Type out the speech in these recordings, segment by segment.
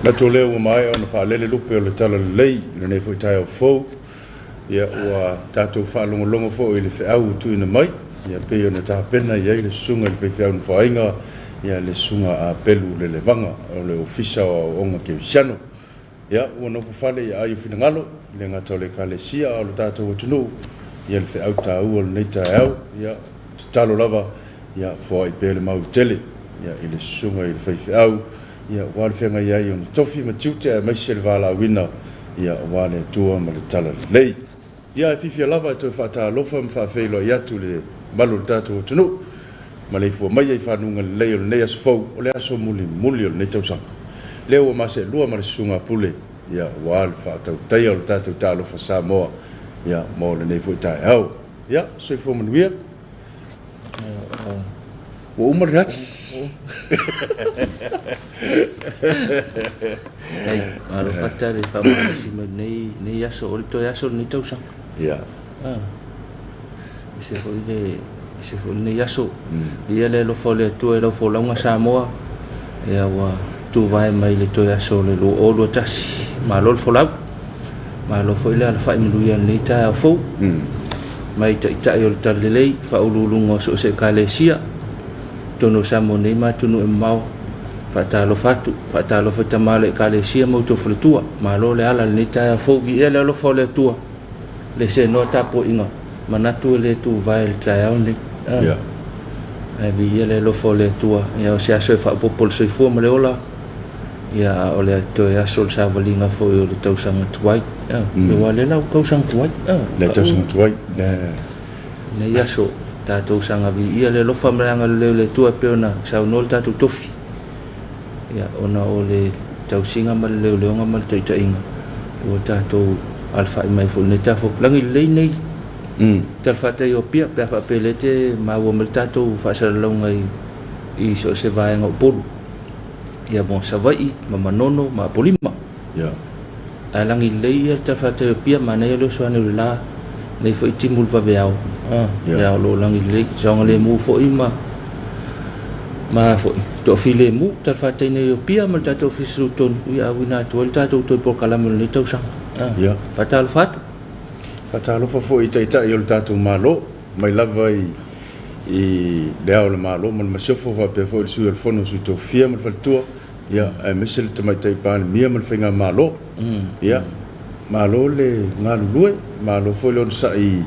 La tole o mai ona fa lele lupe o le tala lei le nei foi tai o fou ia ua tatou fa longo fo i le feau tu ina mai ia pe ona ta pena ia le sunga le feau na fainga ia le sunga a pelu le levanga o le ofisa o onga ke siano ia ua no fale ia ai fina ngalo le ngata le kalesia o le tatou tunu ia le feau ta u o le nei tau ia talo lava ia fo i pe le mau tele ia i le sunga i le feau ia wale fenga ia i on tofi ma tiute a mai se vala wina ia wale tua ma le tala lei ia e fifi lava to fata lofa mfa felo ia tu le malu tatu tunu ma le fo mai ai fanunga lei o nei asfo o le aso muli o nei tausa leo ma se lua ma le sunga pule ia wale fata tai o tatu talo fa Samoa ia mo le nei fo tai au ia so fo manuia o umar rats ai alo fatare fa ma si ma nei aso o to aso ni tausa ia se foi nei aso dia le lo fole tu e lo fola nga Samoa ia wa tu vai mai le to aso le lo o lo tasi ma lo fola ma lo foi le fa mi luia nei ta fo mai ta yo ta lei fa ululungo so se kalesia tono samo nei ma tunu e mau fatalo fata male kalesia mo to fletua ma lo le ala ni ta fo vi ele lo fo le tua le se no ta po inga manatu le tu vai le ta ni ia e vi ele lo fo le tua ia o se aso fa popol se fo ma le ola ia o le to ia sol sa valinga fo o le tau sanga tuai me wale la ko sang tuai le tau sanga tuai ne ia so tatou sanga vi ia le lofa maranga le tua peona sa no tatou tofi ia ona o le tau singa mal le nga mal tai inga o tatou alfa mai fo ne tafo langi le nei tal fata yo pia pa fa pelete ma wo mal tatou fa sa longa i so se vai nga polu ia bon sa vai ma manono ma polima ia alangi le ia tal fata yo pia ma ne lo so ane la nei fo itimul va veao ya lo langi le jong le mu fo ima ma fo to file mu tal fata ne yo pia mal tatou fisu ton ia wina to tatou to por kala mo le tau sang ia fatal fatalo fo ita yo tatou malo mai lava i leo le malo mal masofo va pe fo su el fono su to fia mal faltua ia e mesel te mai tai pan mia mal finga malo ia malo le ngalue malo fo lo sa i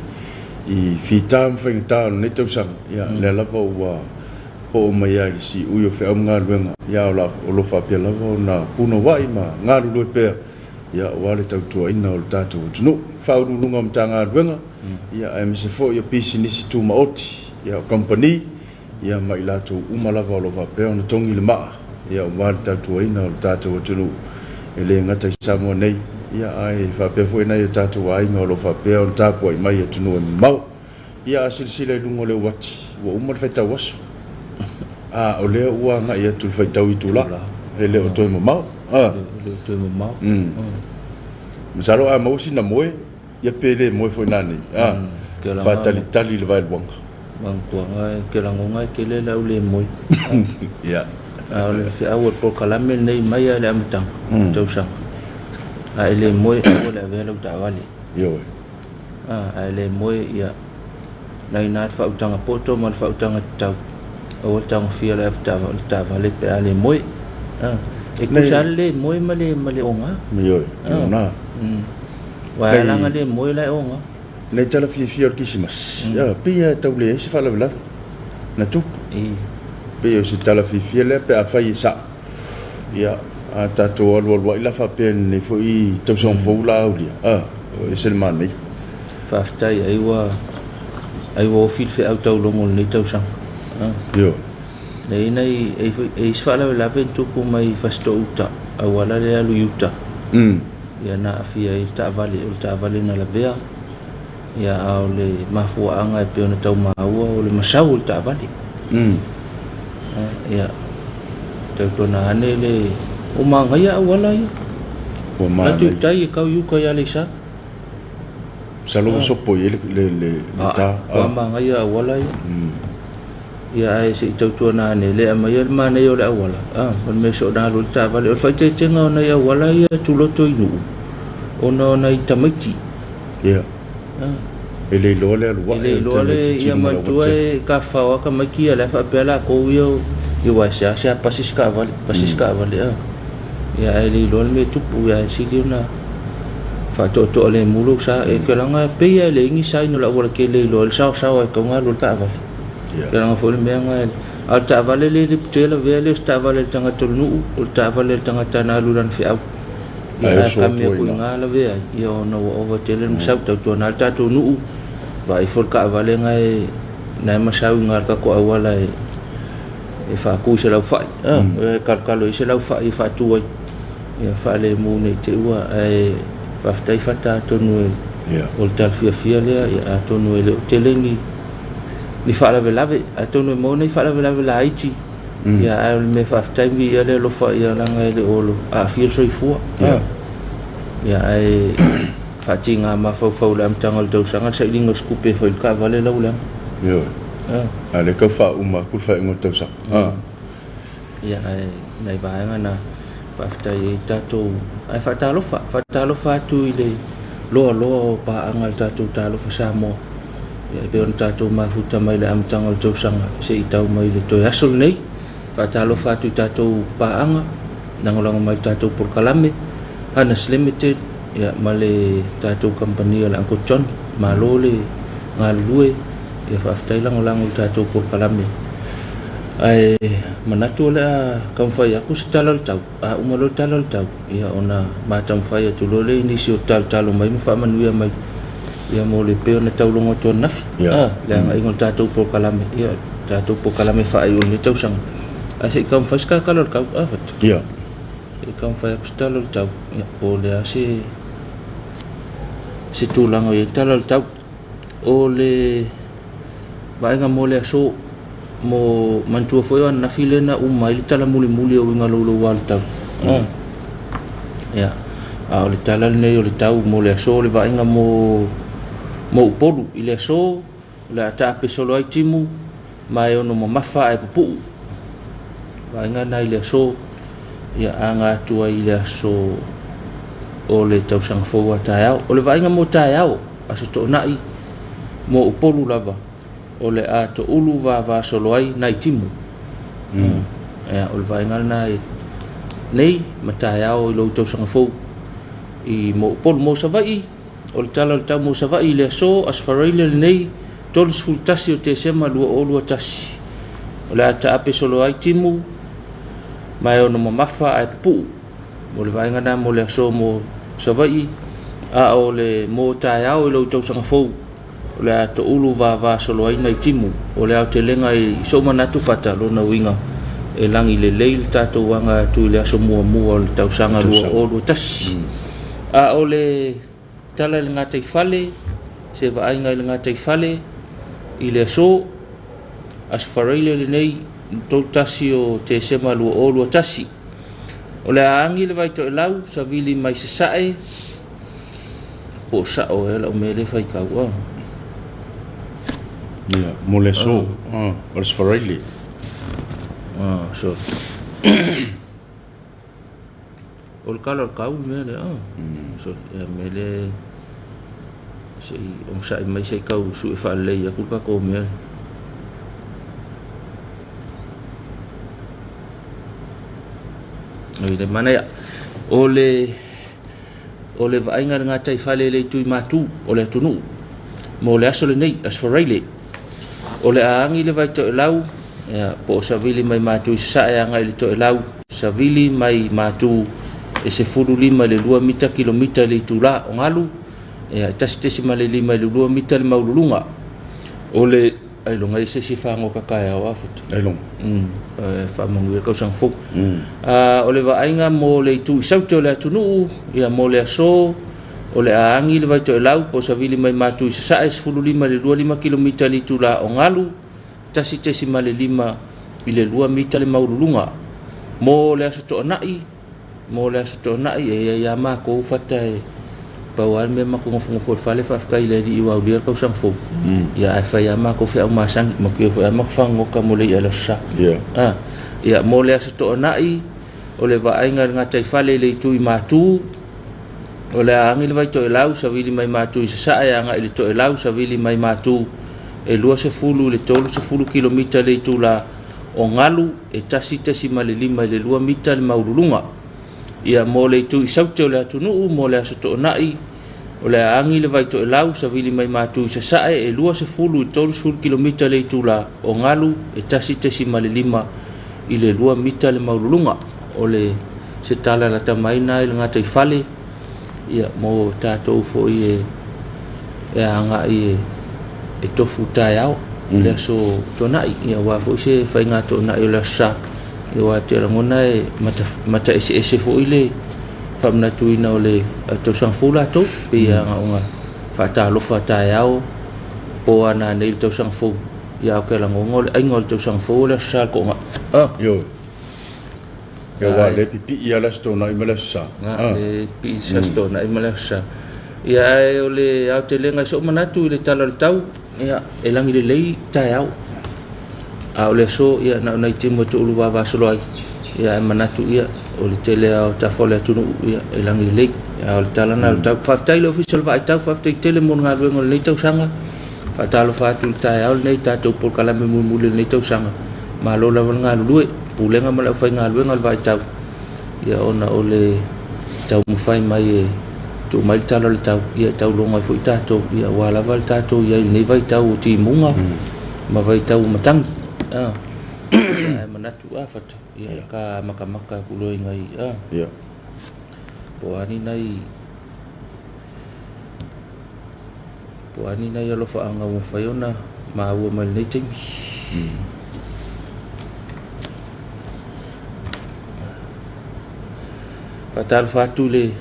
fitam feng ta ne to sang ya le la wa po mai ai si u yo fe ngalue ya la o lo fa pe la na puno wa ma ngalue pe ya wale tau to ina o tatu no fa u lunga mtanga lwenga ya ai se fo yo business tu maoti ya company ya mai la tu umala va lo va pe on tongi le ma ya wale tatu ina o tatu no ele ngata samo nei ia ai fa pe foi na tatu ai ngolo fa pe on tapo ai mai tu no mau ia silsile lungo le wati wo umar feta wasu o le ua nga ia tu fai tau itu la ele o toi mo mau le toi mo mau msalo a mo sina moe ia pele moe foi nani fa tali le vai bonga bang ko ke la ngonga ke le la ule moe ia le fi awol por kalame nei mai le amtang tau sang ele moe o le velo ta vale yo ele moe ia nai nat fa utanga poto mal fa utanga tau o tang fia le ta vale pe ele moe e ku sale moe male onga yo na wa la ngale moe la onga le tala fi kisimas ya pia tau le se fa la na tu pia se tala fi le pe a fai sa ya tatou alua ila fa pen ni fo i tau son fo la ulia e se mani fa ftai ai wo fil fe au tau longo ni tau sang yo nei e sfa la vento po mai fasto uta awala le alu uta ya na afia i ta vale na la vea ya au le mafua anga e pe ona tau maua o le masau ta vale ya tau tona ane le o manga ya wala ya o manga tu tai kau yu ka ya lesa salo so po le ta o manga ya wala ia ai se tau tuana ne le mai le mana yo le awala man me so na lu ta vale o fai te tenga na ia wala ia tuloto inu ona na itamiti ia ele lole alwa ele lole ia matue ka fa ka maki ala fa pela ko yo i wa sa pasiska vale ia ele lole me tupu ia siliona fa to le mulu sa e kelanga pe ia le ngi sai no la wala ke le lole sa e ko ngalu ta vale kerana fole menga al ta vale le tela vele sta vale tanga tonu o ta vale tanga tana lulan fi au ia kami ko ngala ve ia no over tele msau ta to na ta tonu va i for ka vale ngai na masau ngar ka ko awala e fa ku se la fa kalkalo se la fa i fa tu ia fa le mu ne te wa e fa ftai fa ta tonu o tal fia le ia tonu le tele ni fa la velave atono mo nei fa la velave la iti ya me fa time vi le lo fa ya langa le olo a feel so fu ya ai fatinga ma fa la mtangal do sanga sa lingo skupe fa ka vale la ulang yo ale ka fa uma ku fa ngol to sa ya ai nei ba ngana fa ftai tato ai fa ta lo fa tu ile lo pa angal tato ta lo fa samo ya be on tato mafuta mai le amtangal tau sanga se itau mai le to asol nei fa talo fa tu tato paanga nangolanga mai tato por kalame Anas Limited ya male tato company la ko John malole ngalue ya fa ftai langolang tato por kalame ai manatu la kam fa ya ku talal tau umalo talal tau ya ona matam fa ya tulole ni si talo mai fa manuia mai ia mo le pe na tau longo to naf le ngai ngol tatu po kalame ia tatu po kalame fa ai le tau sang ase kam faska kalor ka ia e kam fa ekstalor tau ia po le ase se tu lango ia talor tau o le vai nga mo le so mo mantua foi na filena mai tala muli o ngalo lo wal tau ia o le talal nei o le tau mo le so le vai nga mo polu ile so la ta pe solo ai timu mai ono mafa ai pupu vai nga na ile so ya anga tua ile so o le tau sang fo ta ya o le vai nga mo ta ya o aso to nai mo polu lava o le a to ulu va solo ai nai timu ya o le vai nga nai nei mata ya o lo tau sang fo i mo polu mo sa vai o le tala le tau mo sa vai le so asfaraile nei tolu sfultasi o te sema lua o lua tasi o le ata ape solo ai timu mai ono mamafa ai pupu mo le vaingana mo le so mo sa vai o le mo tai au i lo tau sanga fou o le ato ulu va solo ai nei timu o le au te lenga i so manatu fata lona winga e langi le leil tatou wanga tu le aso mua o le tau sanga lua o lua tasi o le tala le ngata i fale se vainga le ngata i fale i le so asfaraile le nei tol tasi o te sema lua o lua tasi o le aangi le vai to lau sa vili mai se sae po sa o ela o mele fai kau ia mo le so asfaraile so o le kala kau mele so mele sei om sai mai sei kau su e fa le ya ku ka ko mele le mana ya o le vainga nga tai fale le tui matu o le tunu mo le aso le nei asfaraile o le aangi le vai to lau ya po savili mai matu sa ya nga le to lau savili mai matu e se furu lima le 2 mita kilomita le tula o ngalu ya tasi ma le 5 le 2 mita le maulunga o le ai longa se si fango kakaya wa fut ai long fa mangu ko sang fuk o le vainga mo le tu sauto le tunu ya mo le so o le aangi le vai to lau po savili mai matu sa es fulu 5 le 2 kilomita le tula o ngalu tasi ma le 5 ile 2 mita le maulunga mo le aso to nai e ya ma ko fata pauan me makungofungofo fale fafkai le di wa ulia kau sang fo ya fa ya ma ko fe au masang ma ko fa ma fango ka mole ala sa ya mole aso to nai ole va ainga ngatai fale le tu matu ole angil vai to lau sa vili mai matu sa ya nga ile to lau sa vili mai matu e lua se fulu le tolu se fulu kilomita le tu la o ngalu e tasi male lima le lua mita le maululunga ia mole tu isauto le atunu mole aso to nai ole angi le vai to lau sa vili mai matu sa e lua se fulu tolu sul kilomita le tu la o ngalu e tasi male lima ile lua mita le maululunga ole se tala la tamaina ile ngata ifale ia mo tatou fo e anga e tofu taiao le so tona ia wa fo se fa nga tona ile sa ia wa te ngona e mata ese fo ile fa mna tuina ole to sang fula to pe nga fa ta lo fa taiao po ana nei to sang fo ia ke la ngol ai ngol to sang fo le sa ko nga yo wa le pipi ia la stona i mala sa le pi sa stona i mala sa ia ole au te lenga so manatu le tala tau ia elangi le lei taiao a ole so ia na nai timo to luva va solo ai ia manatu ia ole tele au ta fole tunu ia elangi le lei ia ole tala na tau fa tailo official va tau fa tele mon nga luengo le tau sanga fa talo fa tu taiao nei ta to por kala me mu le nei tau sanga ma lo la nga lue pulenga mala fa nga luengo va tau ia ona ole tau mu fai mai tu mai talo le tau ia tau longa foi tato ia wala val tato ia nei vai tau ti munga ma vai tau matang manatu afat ia ka maka kulo ngai ia po ani nai lo fa anga mo faiona ma wo mal nei tem fatal fatu le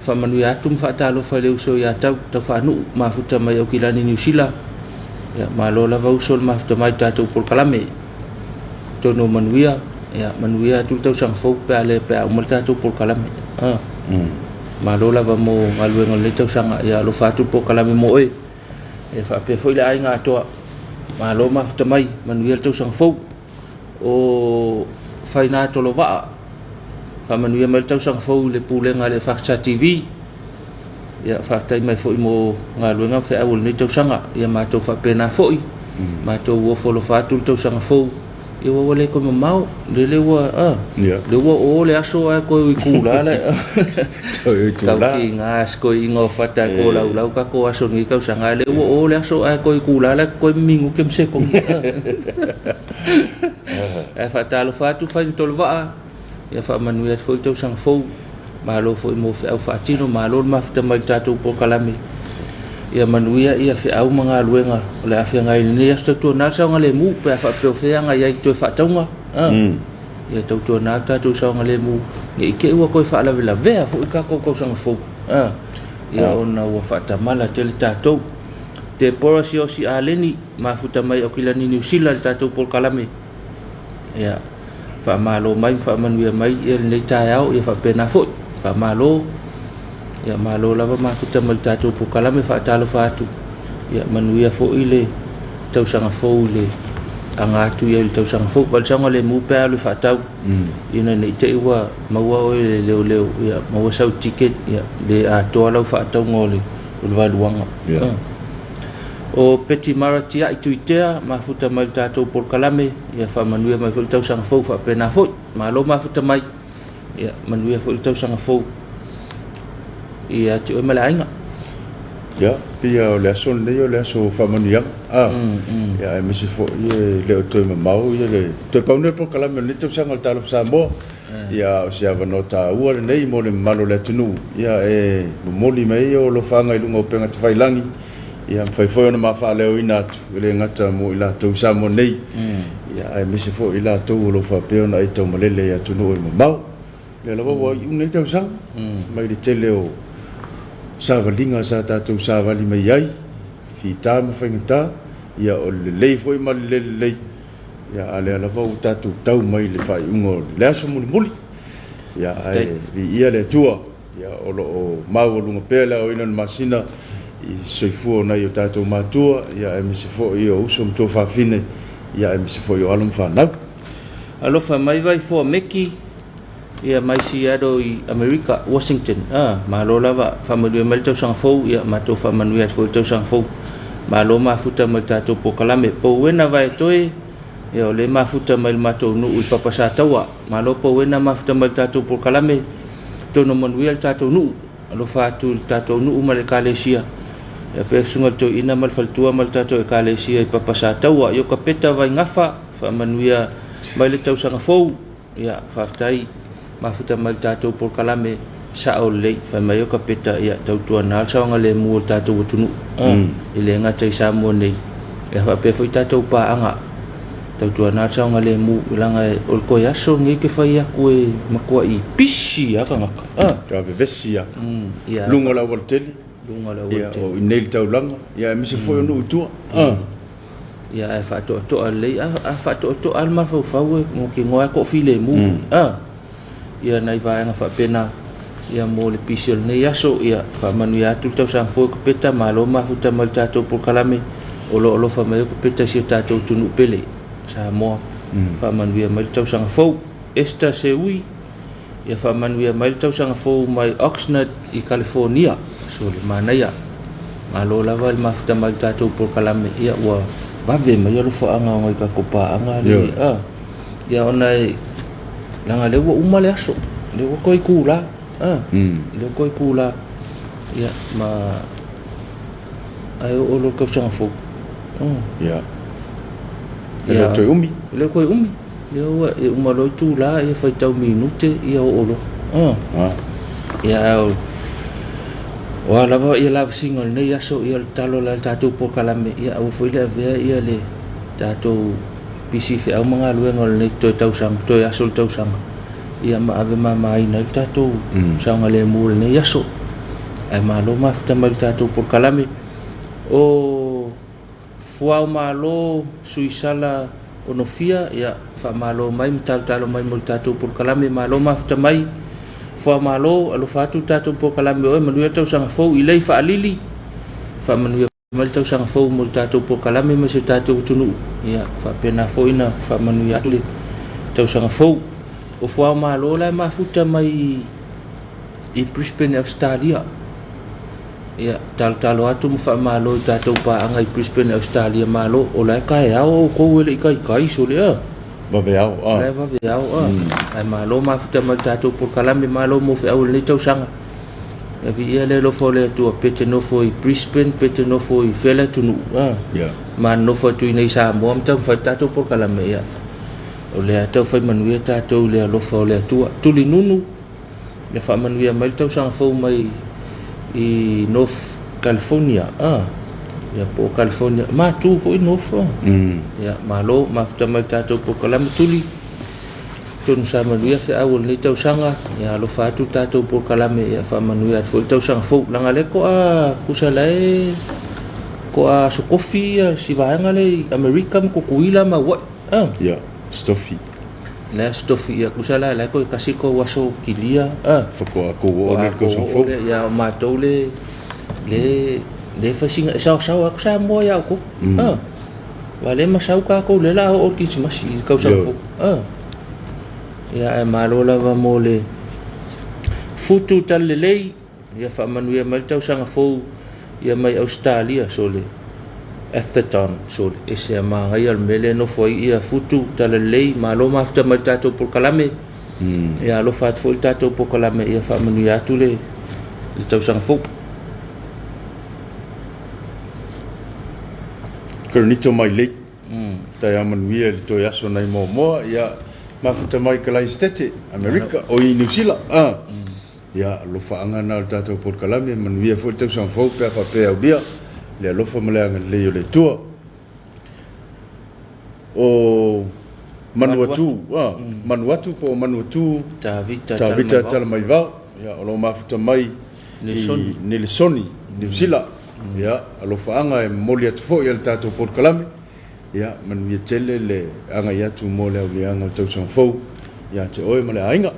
fa manu ya tum fa talo fa le uso ya tau fa nu ma futa mai o kilani New Zealand ya malo la va uso ma futa mai tatu por kalame to no manuia ya manuia tu tau sang fo pe ale pe o malta tu por kalame malo la va mo alwe ngol le tau sang ya lo fa tu por kalame mo e fa pe foi la inga to malo ma futa mai manuia tau sang fo o faina to lo va fa manuia mal tau sang fo le pulenga le Faksa TV ya fa tai mai fo mo nga luenga fa au ni tau sanga ya ma to fa pena fo ma to wo fo lo fa tu tau sanga fo e wo le ko mau le wo le wo o le aso a ko i kula le to i kula ki nga sko i ngo fa ta ko la ka ko aso ni ka sanga le wo o le aso a ko i kula la ko mingu kem se ko e fa ta lo fa tu fa to lo va ia fa manuia foi tau sang fo malo foi mo fe au fatino malo ma fta mai tatu po kalame ia manuia ia fe au manga luenga le afia ngai ni sto to na sa ngale mu pe fa pe fe nga ia to fa taunga ia to na tatu sa ngale mu ni ke wa ko fa la ve fo ka ko sang fo ia ona wa fa ta mala tel tatu te porosio si aleni ma futa mai o kilani New Zealand tatu po kalame ia fa malo mai fa manuia mai el nei taiao ia fa pena fo fa malo ia malo lava ma futa mal tatu po kalame fa talo fa tu ia manuia fo ile tau sanga fo ile anga tu ia tau sanga fo val sanga le mu pe le fa tau ina nei te wa maua o le leo ia maua sau ticket ia le a to la fa tau ngole ul valuanga o peti marati ai tuitea ma futa mai tatou por kalame ia fa manuia mai fo tau sanga fo fa pena fo ma lo ma futa mai ia manuia fo tau sanga fo ia ti o malainga ya pia o le son le so fa manuia ya me se fo ia le to mau ia le to pa un por kalame le tau sanga talo sa mo ia o sia vanota ua le nei mo le malo le tunu ia moli mai o lo fanga i lungo penga te failangi ia fai foi na fa leo ina tu le ngata mo ila to sa mo nei ia ai me se fo ila to lo fa pe ona i to malele ia tu no mo mau le lo wa un nei to sa mai de teleo sa valinga sa ta to sa vali mai ai fi ta ma fa ngata ia o le foi ma le ia ale ala va ta tu tau mai le fai ungo le aso muli ia ai ia le tua ia o lo mau o lunga pele o ina masina i soifua na yo tatou matua ia e misi fo i o uso mto fafine ia e misi fo i o alum whanau. Alofa mai vai fo meki ia mai siado i Amerika, Washington. Malo lava famadua mai tau sang fou ia matou famanui at fo tau sang fou. Malo mafuta mai tatou pokalame po wena vai toe ia o le mafuta mai matou nu i papasa taua. Malo po wena mafuta mai tatou pokalame tono manuia tatou nu. Alofa atu tatou nu mai kalesia. Ya pe sungal to ina mal faltua mal tatou e kalesia i papasa taua. Yo kapeta vai ngafa famanuia mai le tau sang fou ia faftai mafuta mai tatou pokalame sa o le fa mai o kapeta ia tau tua na sa nga le mu tatou tunu ile nga tai sa mo nei e fa pe foi tatou pa anga tau tua na sa nga le mu langa o ko ya so ngi ke fa ia ko e makua i pisi aka nga ka be vesia ia lunga la volteli ia o inel tau langa ia mi se foi no tua ia e fa to le a fa to alma fa mo ki ngoa ko file mu ia nai vai nga fa pena ia mo le pisel nei aso ia fa manu ia tu tau sang fo peta malo ma futa mal tatou pokalame olo fa mai ko peta si tatou tunu pele sa mo fa manu ia mal tau sang fo esta se ui ia fa manu ia mal tau sang fo mai Oxnard i California so le mana ia malo lava ma futa mal tatou pokalame ia wa va ve mai lo fo anga ngai ka kopa anga le ia ona langa le wa umale aso le wa koi kula le koi kula ya ma ai o lo ka sang fo ya le koi umi le koi umi le wa uma lo tu la e fa tau minute ia o lo ya wa lava ia lava singal nei aso ia talo la tatou pokalame ia o foi le ave ia le tatou pisi fe au manga luenga nei to tau sang to aso tau sang ia ma ave ma mai na tatou sang le mul nei aso ai malo ma fta mal tatou pokalame o fuau malo suisala onofia ia fa malo mai talo mai mul tatou pokalame malo ma fta mai fa malo alo fatu tatou pokalame o manuia tau sang fou i lei fa alili fa manuia mal tau sang fou mul tatou pokalame ma se tatou tunu ia fa pena foina fa manuia le tau sang fou o fa malo la ma futa mai i Brisbane Australia ia talo atu mo fa malo tatou pa anga i Brisbane Australia malo o la kai ao ko le kai so le va veao ai malo ma futa mal tatou pokalame malo mo fe au le tau sanga e vi ele lo fole tu pete no foi Brisbane pete no foi fela tunu ma no foi tu nei sa mo am tam fa tatou pokalame ia o le tau fai manuia tatou le lo fole tu li nunu le fa manuia mal tau sanga fo mai i North California ya po California ma tu foi nofo ya malo ma futa mal tatou pokalame tuli tun sa manuia fe au le tau sanga ya lo fa tu tatou pokalame ya fa manuia fo tau sanga fo langa le ko kusalae ko so kofi si vaanga le America ko kuila ma wa ya stofi la stofi ya kusala la ko kasiko waso kilia fa ko o le ko so fo ya ma tole le fa singa sa aku sa mo ya ko vale ma sa ka ko le la o ki ma si ka sa fo ya malo la va mole futu talelei ya fa manuia mal tau sanga fo ya mai Australia sole Atherton sole ese ma ia mele no foi ia futu talelei malo ma fta mal tatou pokalame ya lo fat fo tatou pokalame ya fa manuia tule le tau sanga fo Kernito mai lei tai amanuia le to yaso nai mo ia mafuta mai kalai stete America o i New Zealand ia lo fa anga na tatou pokalame manuia fo tau sang fo pe fa pe bia le lo fa male anga le yo le tua o manuatu po manuatu tavita tala mai va ia lo mafuta mai ni le soni New Zealand ia lo fa anga e moli atu fo ia tatou pokalame ia manuia tele le anga ia tu mo le anga tau sang fo ia te oe male ainga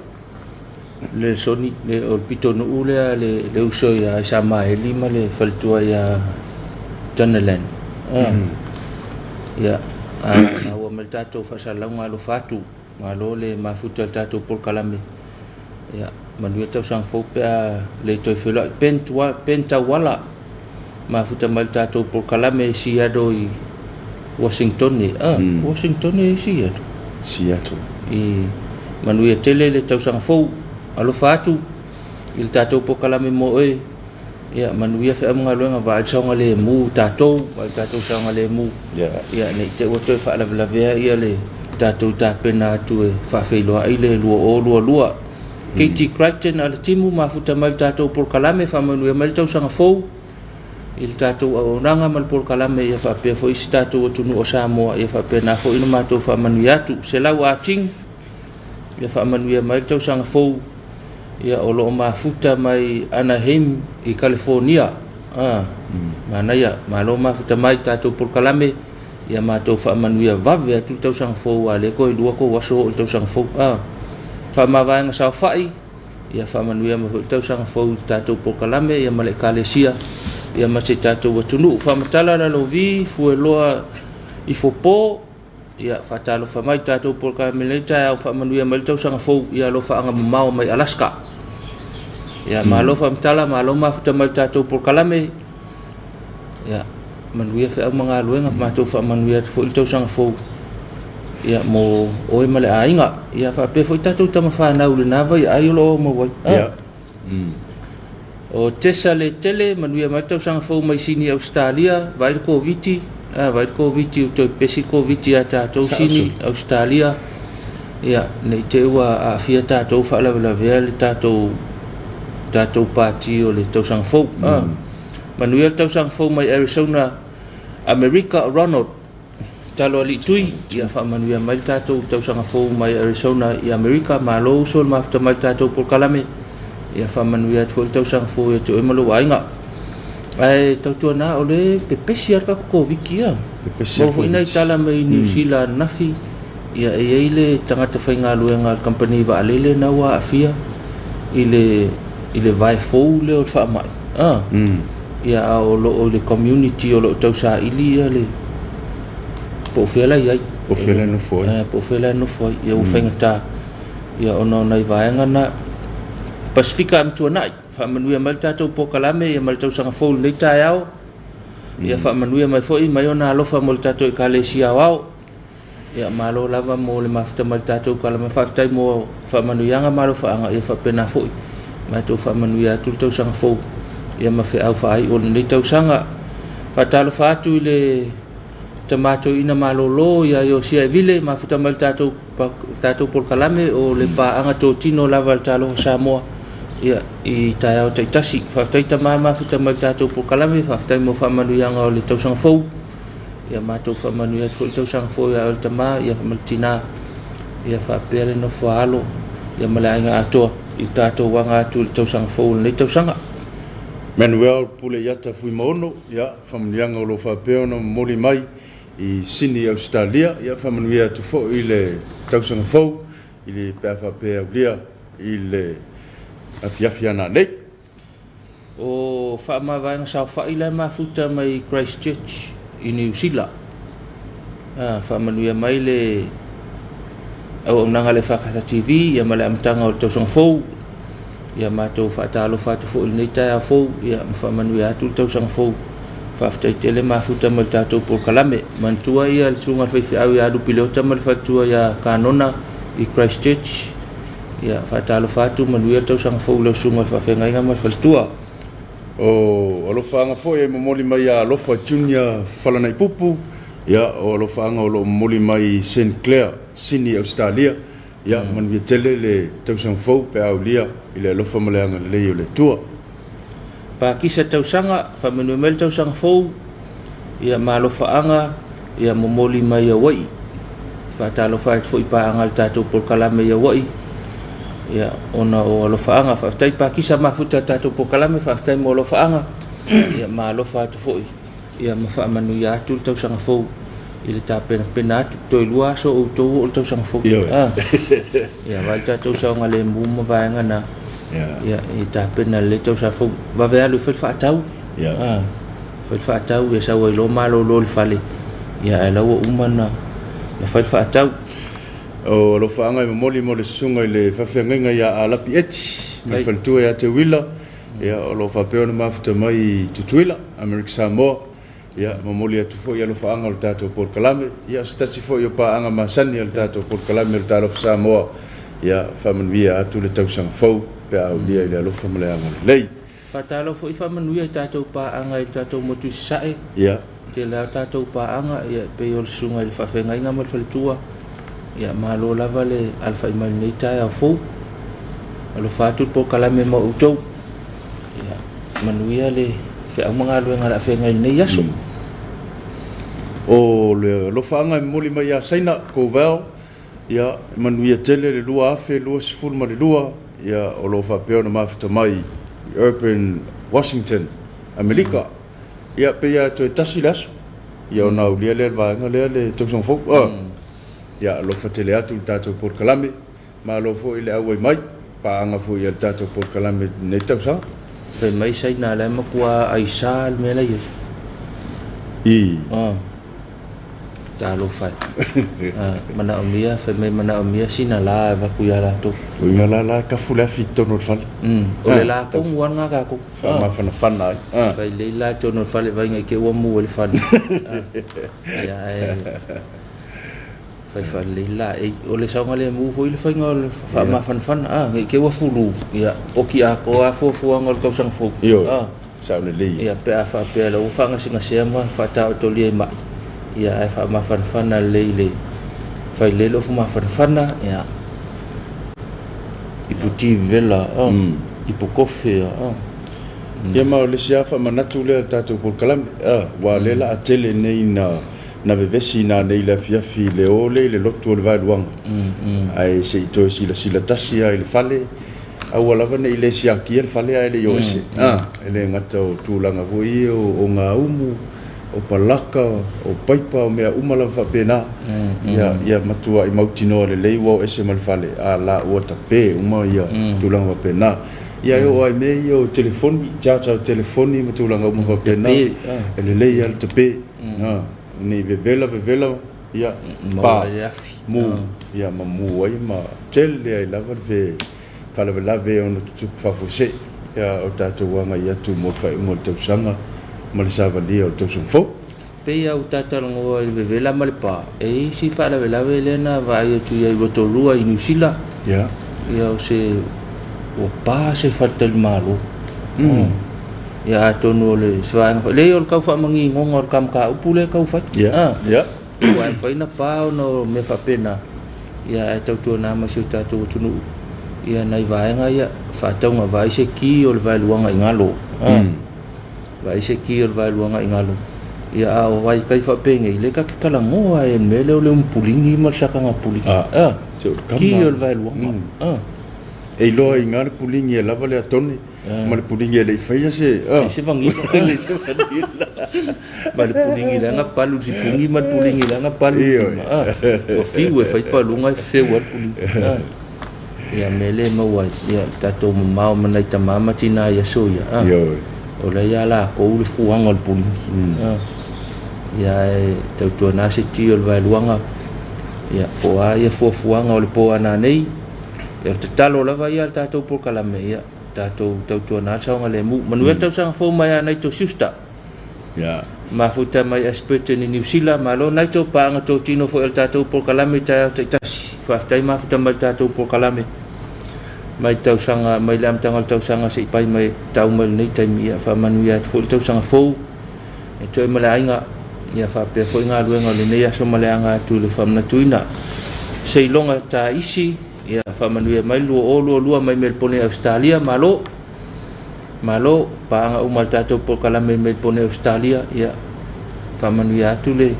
le soni le o pito no ule le uso ya sama elima le faltua ya Jonaland ya na wa metato fasalanga lo fatu malo le mafuta tato por kalame ya manuia tau sang fo pe le toi fela penta wala mafuta mal tato por kalame siado i Washington ni Washington ni Seattle i manuia tele le tau sang fo alo fatu il tato por kalame mo ya manuia fe mga luenga va chonga le mu tato sanga le mu ya ne te woto fa la ya le tato ta pena tu fa fe lo ai le lua Katie Crichton ala timu mafuta mal tato por kalame fa manuia mal tau sanga fo il tato onanga mal por kalame ya fa pe fo is tato tunu o Samoa ya fa pe na fo ina mato fa manuia tu se la watching ya fa manuia mal tau sanga fo ya olo mafuta mai Anaheim i California mana ya malo mafuta mai tato por kalame ya mato fa manuia vave tu tau sang fo ale ko dua ko waso tau sang fo fa mavanga sa fai ya fa manuia ma tau sang fo tato por kalame ya male kalesia ya mase tato watunu fa matala la lovi fu loa i fo po ya fa talo fa mai tato por kalame le ta fa manuia mal tau sang fo ya lo fa anga mau mai Alaska ya malo fa matala malo mafuta mal tato por kalame ya manuia fa mga luenga mato fa manuia fo tau sang fo ya mo oi male ainga ya fa pe fo tato tama fa na ule na vai ai lo mo vai ya o tesa le tele manuia mato sang fo mai sini Australia vai ko viti to pesi ko viti ata to sini Australia ya nei te wa a fia tato fa la vele tato party o le tau sang fo manuia tau sang fo mai Arizona America Ronald talo ali tui ya fa manuia mai tato tau sang fo mai Arizona i America malo sol mafta mai tato por kalame ya fa manuia tau sang fo to e malo ainga ai tau tu na ole pepesiar ka ko vikia mo fo ina tala mai New Zealand nafi ya ile tangata fa ngaluenga company va alele na wa afia ile vai fo le o fa mai ya o le community o lo tau sa ili le po fela no foi ya u fengata ya ono nai vaenga na Pasifika am tu nai fa manuia mal tato po kalame ya mal tau sanga fo le tayao ya fa manuia mai foi mai ona lo fa mol tato e kalesia wao ya malo lava mo le mafta mal tato kalame fa tai mo fa manuia nga malo fa anga ya fa pena foi mai to fa manuia tu tau sanga fo ya ma fe au fa ai on le tau sanga fa talo fa tu le tamato ina malolo ya yo sia vile mafuta mal tato por kalame o le pa anga to tino lava talo Samoa ya i tayao taitasi fa taita mama futa mal tato por kalame fa tai mo fa manuia nga o le tau sang fo ya mato fa manuia fo tau sang fo ya o tama ya maltina ya fa pele no falo ya malanga ato i tato wanga tu tau sang fo le tau sanga Manuel pule yata fui mono ya familianga o lo fa peono moli mai i sini Australia ya fa manuia tu fo ile tau sang fo ile pa fa pe aulia ile afiafiana nei o fa ma vang sa fa ile ma futa mai Christchurch i New Zealand fa manuia mai le au nanga le fa ka TV ya mala amtanga o tau sang fo ya mato fa talo fa tu fo nei ta fo ya fa manuia tu tau sang fo fa ftai tele ma futa mal tato por kalame mantua ia sunga fa au ya du pilota mal fatua ya kanona i Christchurch ya fa talo fa tu manuia tau sang fo lo sunga fa fenga nga mal fatua o lo fa nga fo e moli mai ya lo fa junior fala nei pupu ya o lo fa nga lo moli mai St Clair sini Australia ya manuia tele le tau sang fo pe aulia ile lo fa malanga le le tua pa kisa tau sanga fa manuia mel tau sang fo ya malo fa anga ya momoli mai ya wai fa talo fa fo pa anga tato por kalame ya wai ya ona o lo fa anga fa tai pa kisa ma futa tato por kalame fa tai mo lo fa anga ya malo fa to fo ya ma fa manuia tu tau sanga fo i le tapena toi lua so outou o le tausaga fou ia vai tatou saoga le muma vaega na ia i tapena le tausaga fou vavea le fai faatau fai faatau ia saua i lo malolo le fale ia e laua uma na le fai faatau o lo faaga i mamoli mo le susuga i le fafeagaiga ia alapi eti mai faletua ia te wila ia o lo faapea ona mafuta mai tutuila America Samoa ia mamoli atu foʻi alo faaga o le tatou polokalame ia se tasi foʻi o paaga masani o le tatou polokalame o le talofa Samoa ia faamanuia atu le tausaga fou pe aulia i le alofa ma le aga lelei patalo foʻi faamanuia i tatou paaga i le tatou motusisaʻe ia ke le tatou paaga ia pei o le susuga i le faafegaiga ma le faletua ia malo lava le alfaʻi mai lenei taeao fou alofa atu le polokalame ma outou ia manuia le feʻaumagaluega laafegai lenei aso o le alofaaga e mamoli mai ia saina kovao ia manuia tele le lua afe lua sefulu ma le lua ia o lo faapea ona mafuta mai Urban Washington Amerika ia pe ia toe tasi le aso ia ona aulia lea le vaega lea le tausaga fou ia alofa tele atu le tatou polokalame ma alo foʻi le auai mai paaga foʻi ia le tatou polokalame nei tausaga pe mai saina le makua aisa le mea lai i talo fai mana omia fe mai mana omia sina la va ku ya la to o nga la ka fula fitono fal o le la ko wan nga ka ko ma fana vai le la to no fale vai nga ke wa mu le fal ya fai fal le la o le sa nga le mu fo le fai nga fa ma fan ke wa fulu ya o ki a ko a fo nga ko sang fo sa le le ya pe a fa pe lo fa nga singa sema fa ta to le mai ia e fa mafanafana leile fai lelo fu mafanafana ia iputi vela ipukofe ia ma le sia fa manatu le tatou polokalame wa le la atele nei na vevesi na nei la fiafi le ole le lotu o le valuanga ai se ito sila tasi ai le fale au lava nei le sia ki le fale ai le yose ele ngata o tulanga voi o nga umu o palaka o paipa o mea umala whapena ia matua i mautino le leiwa o ese malfale a la ua tape uma ia tulanga whapena ia o ai me o telefoni jaja o telefoni ma tulanga uma whapena ele lei al tape ni vevela ia pa mu ia mamu ai ma tele ai lava ve fala lave on tutuk fafose ia o tatou wanga ia tu mo fai mo tausanga ma le savalia o tausung fo pe au tatalongo i vevela ma le pa si fa la vela velena vai tu ia rotolua i Nusila ia o se o pa se falta il malo ia tonu le svaanga le o kau fa mangi ngor kam ka upule kau fa ia wa fa ina pa no me fa pena ia tau tu na ma se tatu tunu ia nai vaenga ia fa tonga vai se ki o le vai luanga ingalo vai se ki o vai luanga ingalo ia o vai kai fa penge le ka kala ngoa en mele o le umpulingi mal saka nga pulingi ki o vai luanga e lo ingalo pulingi e lava le atone ma le pulingi le faia se se vangi le se vangi ma le pulingi la nga palu si pulingi ma pulingi la nga palu o fiu e fai palunga e feu al pulingi ia mele ma wa ia tato mau manai tamama tina ia soia o le ia la ko ule fuanga o le pulingi ia tautua na se ti o le vailuanga ia o a ia fuafuanga o le po ana nei ia te talo lava ia le tatou polokalame ia tatou tautua na saunga le mu manuel tausanga fo mai anai to susta ia mafuta mai aspete ni New Zealand malo nai to paanga to tino fo el tatou polokalame ta tasi faaftai mafuta mai tatou polokalame mai tausanga mai lam tangal tausanga se pai mai tau mai nei taimi ia fa manuia fo tausanga fo e toi malainga ia fa pe fo nga luenga le nei aso malaanga tu le famna tuina sei longa ta isi ia fa manuia mai lu mai Melbourne Australia malo paanga umal tatou polokalame Melbourne Australia ia fa manuia tu le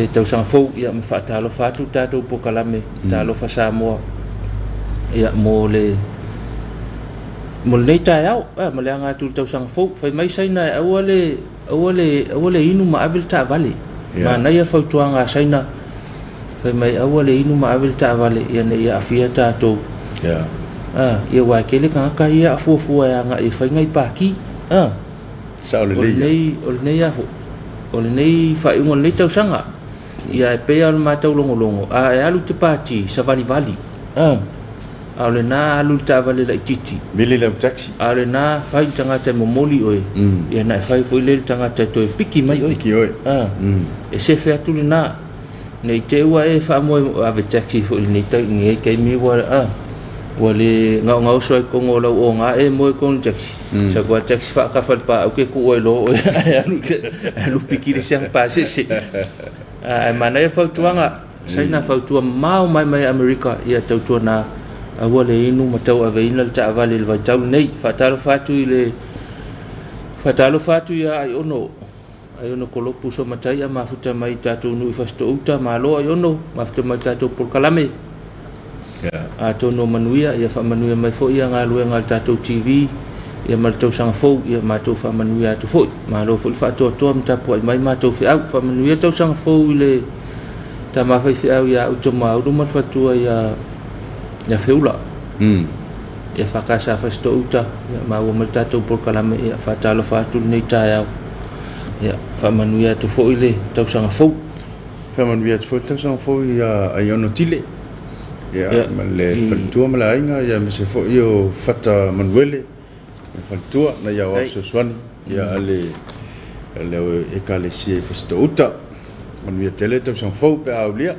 tausanga fo ia me fa talo fa tu tatou polokalame talo fa Samoa ia mo le ta yao mo le anga tu tausanga fo fai mai sai na awale inu ma avel ta vale mana ia fautuanga saina fai mai awa le inu ma avel ta vale ia ne ia afia tatou ia wa kele ka ia afuafua ia nga i fai ngai paki sa o le nei afu o le nei fai ngol le tau sanga ia e pe al matau longo a alu te pati sa vali a le na alu ta vale la titi mili le taxi a le na fai tanga te momoli oe ia na fai foi le tanga te to piki mai oe e se fe atu le na nei te ua e fa mo ave taxi foi nei te ngai kai mi wa wale ngau soi ko ngolo o nga e mo ko taxi sa ko taxi fa ka fa pa o ke ku o lo alu piki le siang pa se ai mana e fa tuanga sai na fa tua mau mai America ia tau tua na wale inu matau ave ina ta vale le tau nei fatalo fatu ia ai ono ko lo puso matai a mafuta mai tatu nu fasto uta malo ai ono mafuta mai tatu por kalame a tono manuia ia fa manuia mai fo ia ngalu ngal tatu TV ia mal tau sang fo ia ma tau fa manuia tu fo malo fo fa to mta po mai ma tau fi au fa manuia tau sang fo le ta ma fa fi au ia uto ma u mal fatua ia feula ia fa ka sa fasto uta ia ma o mal tatu por kalame ia fa talo fa tu nei ta ia fa manuia tu fo ile tau sang fo fa manuia tu fo tau sang fo ia ai ono tile ia le faltua mala inga ia me se fo io fata manuele faltua na ia o so swani ia ale e kale si festo uta manuia tele tau sang fo pe aulia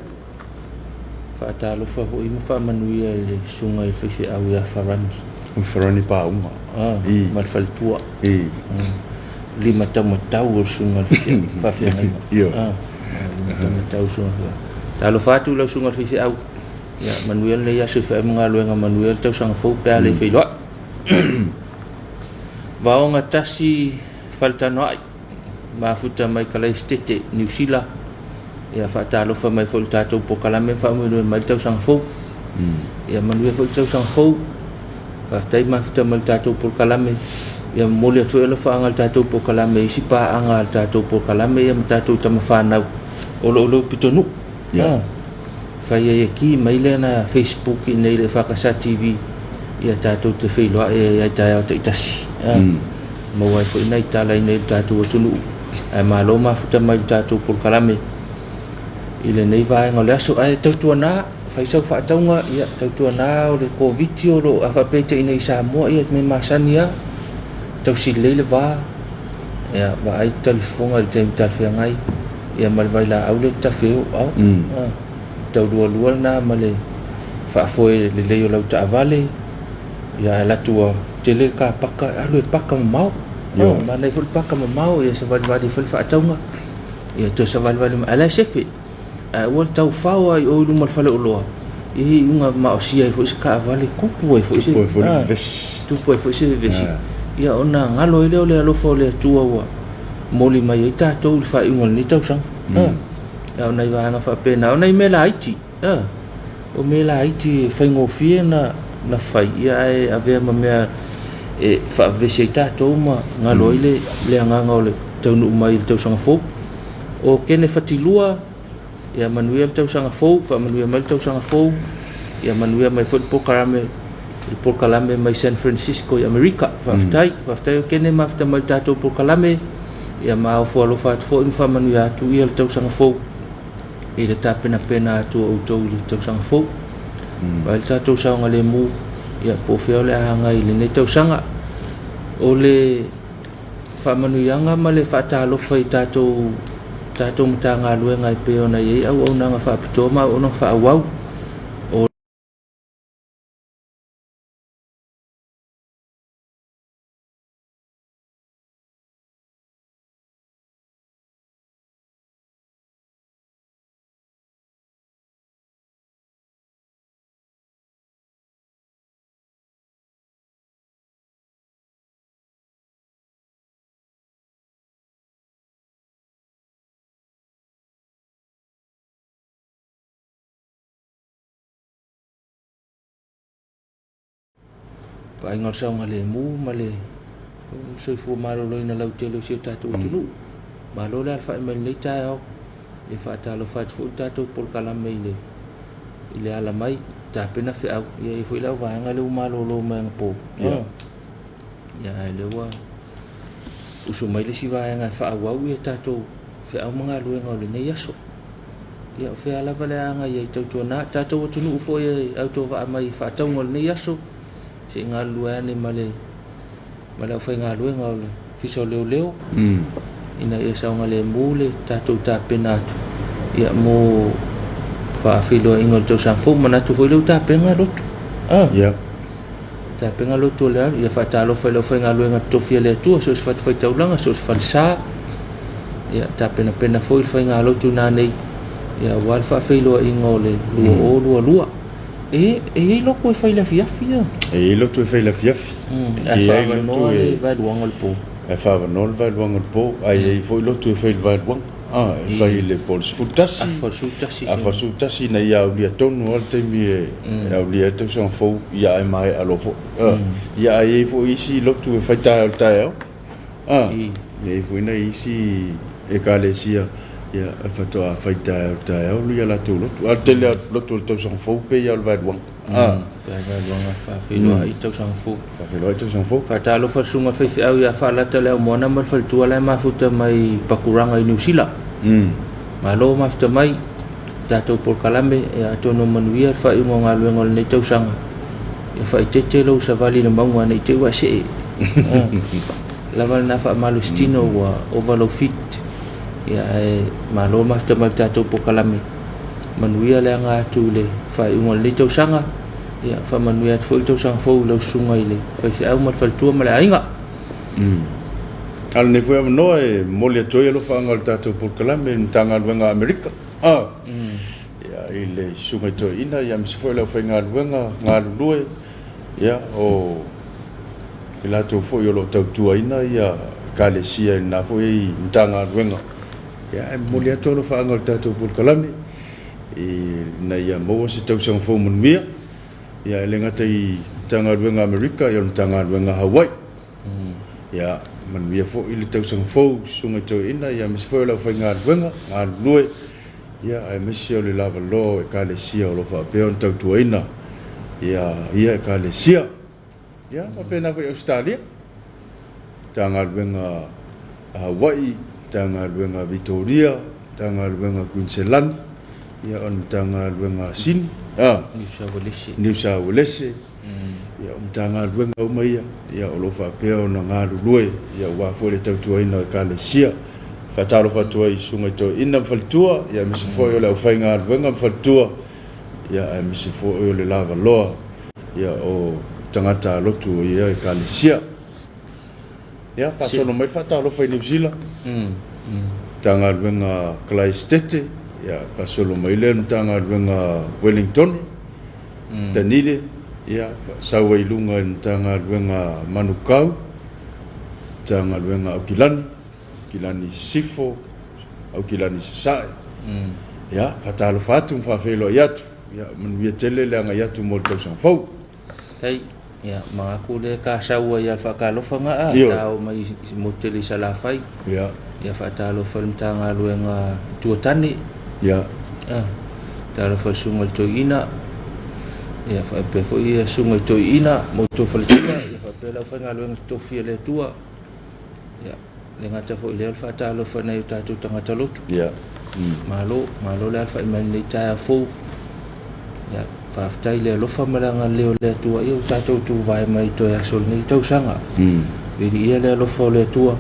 fata lo fa fo ima fa manuia le sunga e fe au ia farani pa uma mal faltua lima tau sunga fa fe ngai lima tau sunga talo fatu lo sunga fe au ya manuel le ya se fa ngalo nga manuel tau sang fo pe ale fe lo va nga tasi falta no ma futa mai kala estete New Zealand ya fa talo fa mai fo tato po kala me fa mo mai tau sang fo ya manuel fo tau sang fo fa tai ma futa mai tato po kala me ya mole to ele fa ngal tato po kala me si pa angal tato po kala me ya tato tama fa na olo pitonu fa ia ki mai le na Facebook nei le fakasa TV ia tatou te whailoa ia tae te itasi ma wai fo nei tala nei tatou atunu ai malo ma futa mai tatou por kalame ile nei vai ngole aso ai tautua na fai sau fa taunga ia tautua na o le covid o lo afa pete nei Samoa ia me masania tau si le va ia va ai telefonga le te ngai ia mal vai la au le tafeu au tau lua na male fa foi le o lau ta vale ya la tua tele ka paka alu paka mau ma nei ful paka mau ya se vali ful fa taunga ya to se vali ala sefi wal tau fa ai o lu mal fale lo i unga ma o sia fo se ka vale kupu fo se tu fo se vesi ya ona ngalo le lo fo le tua wa moli mai ta to fa ingol ni tau sang ya nei va nga fa pena nei me la iti o me la iti fa ngofie na fai ia e ave ma me e fa veseta to ma nga loile le nga ngole tau nu mai tau sanga fo o kene fatilua ya manuel tau sanga fo fa manuel mal tau sanga fo ya manuel mai fo por kalame mai San Francisco ya America fa ftai o kene ma fta mal tau por kalame ya ma fo lo fa fa manuel tu ia tau sanga fo e le tapena tu o tau le tau sanga fo vai tau sanga le mu ia po feo le hanga i le nei tau sanga o le fa manuianga ma le fa talo fai tatou mta ngā luenga i peo na iei au na nga fa pito ma o na fa awau o pa ingal sa ngale mu male so fu malo lo ina lau tele si tatu tunu malo la fa mel nei ta e whaatalo whaat fu tātou pol kalame i le ala mai tāpena whiau ia i fu ilau vaenga leu malolo mai ngā pō ia e leua usu mai le si vaenga whaawau ia tātou whiau mga luenga o le nei aso ia o whea lava le anga ia i tautua nā tātou atunu ufo ia au tō waa mai whaataunga o le nei aso se ngā luene ma le au whai ngā luenga o le fiso leo ina ia saunga le mule tātou tāpena atu ia mō whaafilo ingo tau sangfo manatu hoi leu tāpenga lotu tāpenga lotu le alu ia whaatalo whai ngā luenga tofia le atua so se whai taulanga so se whalsa ia tāpena pena foi whai ngā lotu nā nei ia wal whaafilo ingo le lua e loko e whai la fiafi e lotu e whai la fiafi e whaavanoa le vailuanga le pō e whaavanoa le vailuanga le pō ai e foi lotu e whai le vailuanga e whai le polis futasi a futasi na ia ulia tonu al teimi e ulia tau sang fau ia e mai alofo ia e fo isi lotu e whai tae al tae e fo ina isi e kalesia ia e whatoa whai tae al tae au lia la tau lotu al tele lotu tau sang fau pe ia al vailuanga vailuanga whaafiloa i tau sang fau whaatalo whasunga whaifi au ia whaalata leo moana mal whaltua lai mafuta mai pakuranga i New Zealand malo mafuta mai tātou por kalame e atono manuia whaiungo ngā luenga le nei tau sanga ia whaitete lau sa vali na maunga nei te ua se lava na wha malo stino wa overlow fit ia e malo mafuta mai tātou por kalame manuia le ngā atu le whaiungo le nei tau sanga ia fa manuia foi tau sang fo lau sunga ile whaifi au mal whaltua ma le ainga al ne foi no e molia toia lo fa ngal tātou por kalame tanga luenga Amerika ia ile sunga to ina ia msi foi lau whainga luenga ngā lue ia o ila to foi lo tau tua ina ia kalesia na foi tanga luenga ia e molia to lo fa ngal tātou por kalame na ia mo se tau sang fo munmia ia le ngata i tanga luenga Amerika ia tanga luenga Hawaii ia man via fo ili tau sang fo sunga to ina ia mis fo la fa nga luenga nga lue ia ai misio le lava lo e kalesia lo fa pe on tau tu ina ia kalesia ia pa pena fo Australia tanga luenga Hawaii tanga luenga Victoria tanga luenga Queensland ia on tanga luenga Sydney New South Wales ia tanga luenga o mai ia o lo fa peo na ngalu lue ia wa fo le tau tua ina kalesia fa talo fa tua i sunga to ina faltua ia mi se fo yo le fa nga luenga faltua ia mi se fo yo le lava loa ia o tangata lotu ia kalesia ia fa solo mai fa talo fa New Zealand tanga luenga Christchurch ia fa solo mai le tanga luenga Wellington tanile ia sawa ilunga tanga luenga Manukau tanga luenga Kilani Sifo au Kilani Sasai ia fatalo fatu fafelo yatu ia manuia tele le anga yatu mo tau sang fau hei ia mangaku le ka sawa ia fakalofa nga tau mai mo tele sala fai ia fatalo fal tanga luenga tuotani ia talo fal sungal to ina ia fa pe fo ia sunga to ina mo to faltina ia fa pe la fa ngalo to fie le tua ia le ngata fo le fa ta lo fa na ta tu tanga ta lotu ia malo le fa man le ta fo ia fa fa le lo fa malanga le tua ia ta tu vai mai to ya sol ni tau sanga be ia le lo fo le tua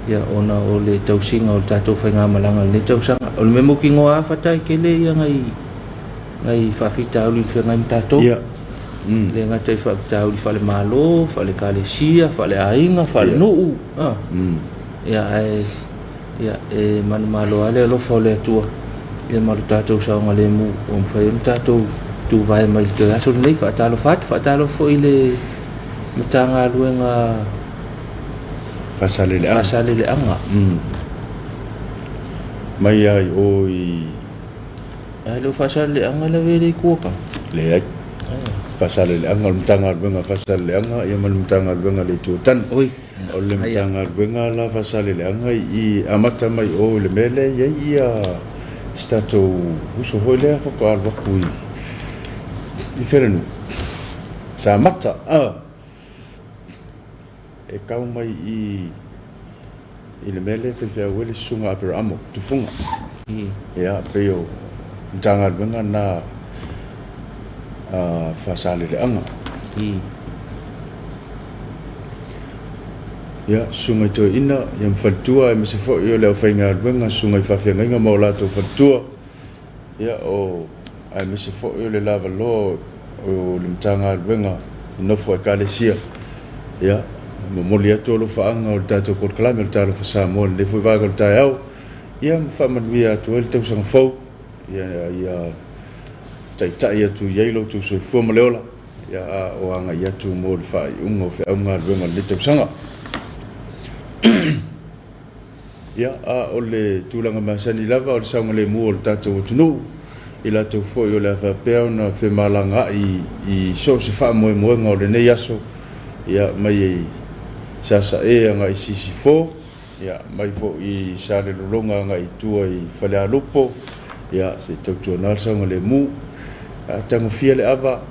ia ona o le tau singa o ta tu fa nga malanga le tau sanga o me mo ki ngoa fa ta ke le ia ngai whawhita uli whengai mtato le ngata i whawhita uli whale malo, whale kalesia, whale ainga, whale nuu ia e manu malo ale alofa o le atua ia malu tātou saonga le mu o mwhai mtato tu vai mai te aso nei whaatalo fo i le mtanga luenga fasale le anga mai ai oi lo fasal le anga le vele kuoka le ai fasal le anga mtanga luenga fasal le anga ia mal mtanga luenga le tutan oi o le mtanga luenga la fasal le anga i amata mai o le mele ia stato uso hoi lea whakaalwaku I wherenu. Sa mata, e kau mai I le mele whewhea wele sunga apera amo, tufunga. Ia, peo, ntanga luenga na whasale le anga. Ia, sunga I toi ina, ia mwhaltua, e mese fo I o leo whainga luenga, sunga I whawhianga inga mau lato whaltua. Ia, o, ai mese fo I o le lava lo, o le mtanga luenga, nofo e kalesia. Ia, moli atu o lo whaanga o le tato kor kalame, o le talo whasamoa, le fo I waga o le tai au. Ia, mwhamanuia atu e le tausanga fau. Ia, tai atu yeilo tu soi fua maleola. Ia, o anga I atu mo le whai unga o whiaunga luenga le tausanga. Ia, o le tūlanga masani lava o le saunga le mua o le tato o tunu. I la tau fo I o le awhapea na whemalanga I so se wha moe moenga o le nei aso. Ia, mai sasa anga I sisi fo. Ia, mai fo I sare lolonga anga I tua I whale alupo. Ia, se tautua nal saunga le mu. Tango fia le ava,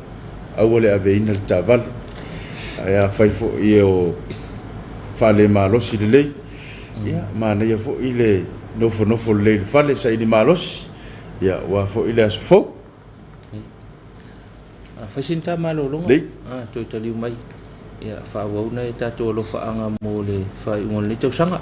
au le ave ina le tavale. Ia, fai fo I o whale malosi le lei. Ia, mana ia fo I le nofo le lei le whale sa I ni malosi. Ia, wa fo I le aso fo. Whaisinta malolonga. Lei. Toi taliu mai. Ia, whaawau nei tātou alo whaanga mō le whai ungon le tausanga.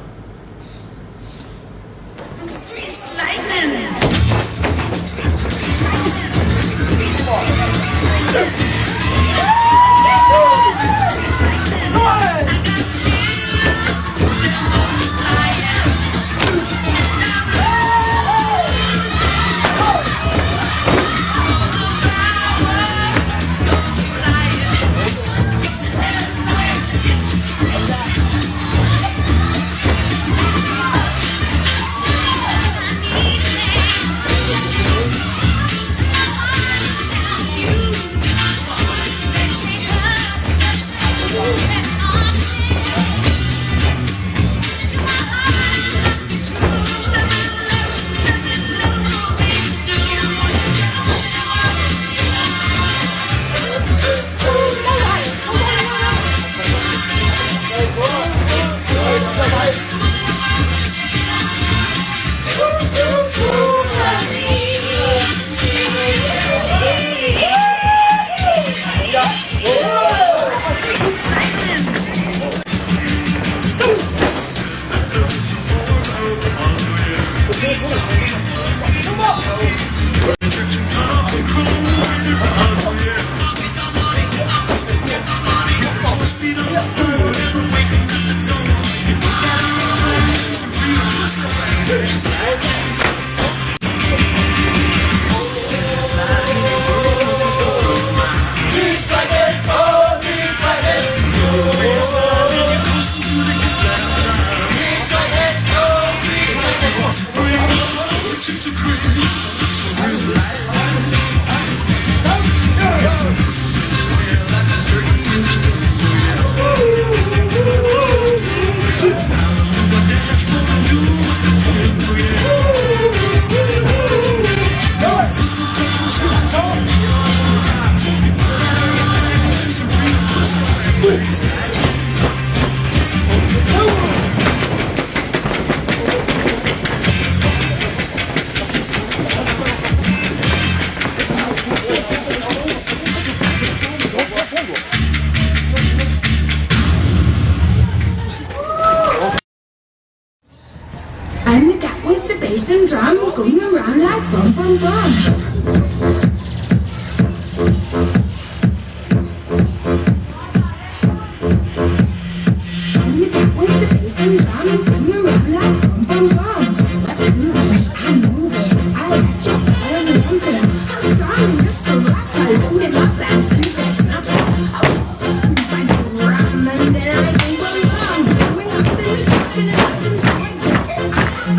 I'm the cat with the bass and drum, going around like bum bum bum. I'm the cat with the bass and drum, going around like bum bum bum. What's moving? I'm moving. I like your style of lumping. I'm trying just to rock, I load him up and think there's nothing. I was 16 pints of rum and then I think bum bum. Growing up in the dark and nothing's right. I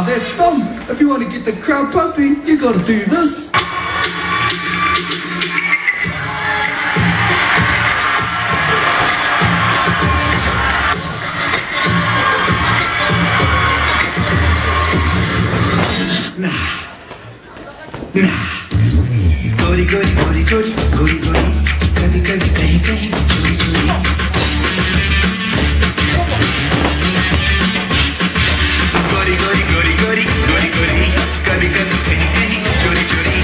That's fun. If you want to get the crowd pumping, you gotta do this. गोरी गोरी गोरी गोरी गोरी गोरी कभी कभी कहीं कहीं चोरी चोरी गोरी गोरी गोरी गोरी गोरी गोरी कभी कभी कहीं कहीं चोरी चोरी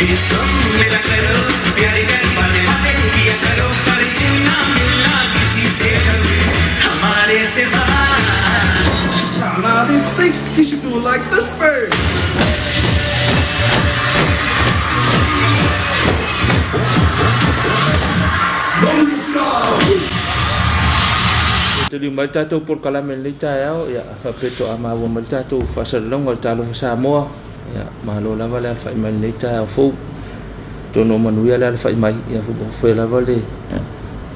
ये तुम मिला करो प्यारी प्यारी बातें बातें किया करो पर ना मिलना किसी से हमारे सिवा Now this thing, you should do it like this first. Tuli mai tātou por kalame ni tāiao ia whapeto a maua mai tātou whasalalonga o tālo Samoa ia mahalo lava le whai mai ni tāiao fou tono manuia le whai mai ia whai lava le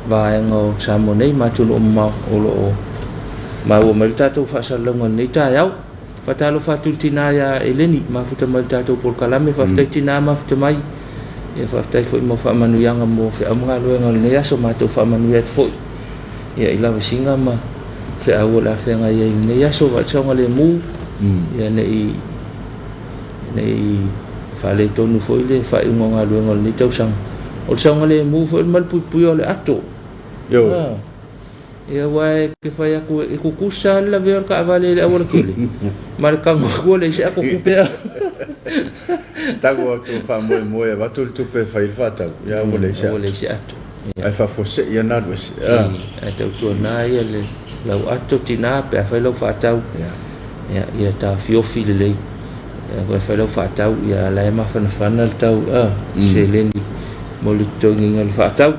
vaenga o Samoa nei mātunu o mau o lo o maua mai tātou whasalalonga ni tāiao whatalo whatultina ia eleni mafuta mai tātou por kalame whafitaitina mafuta mai ia whaftai fwoi mo whamanuianga mo whiamunga luenga le aso mātou whamanuia te fwoi ia ila singa ma fe awala fe nga ia ne ya so va chonga le mu ia nei fa le tonu foi le fa ingonga lu ngol ni tau sang o chonga le mu foi mal pu pu le ato yo ia wa ke fa ya ku kusa la ver ka vale le awala kile mar ka ngo le sa ku pe tago tu fa mo va tu pe fa il fata ya wole sa ato ai fa fosse ia na wes tau tu na ia le lau ato tina pe fa lo fa tau ia ta fiofi le ia ko fa lo fa tau ia la ma fa na tau se le ni mo le tongi ngal fa tau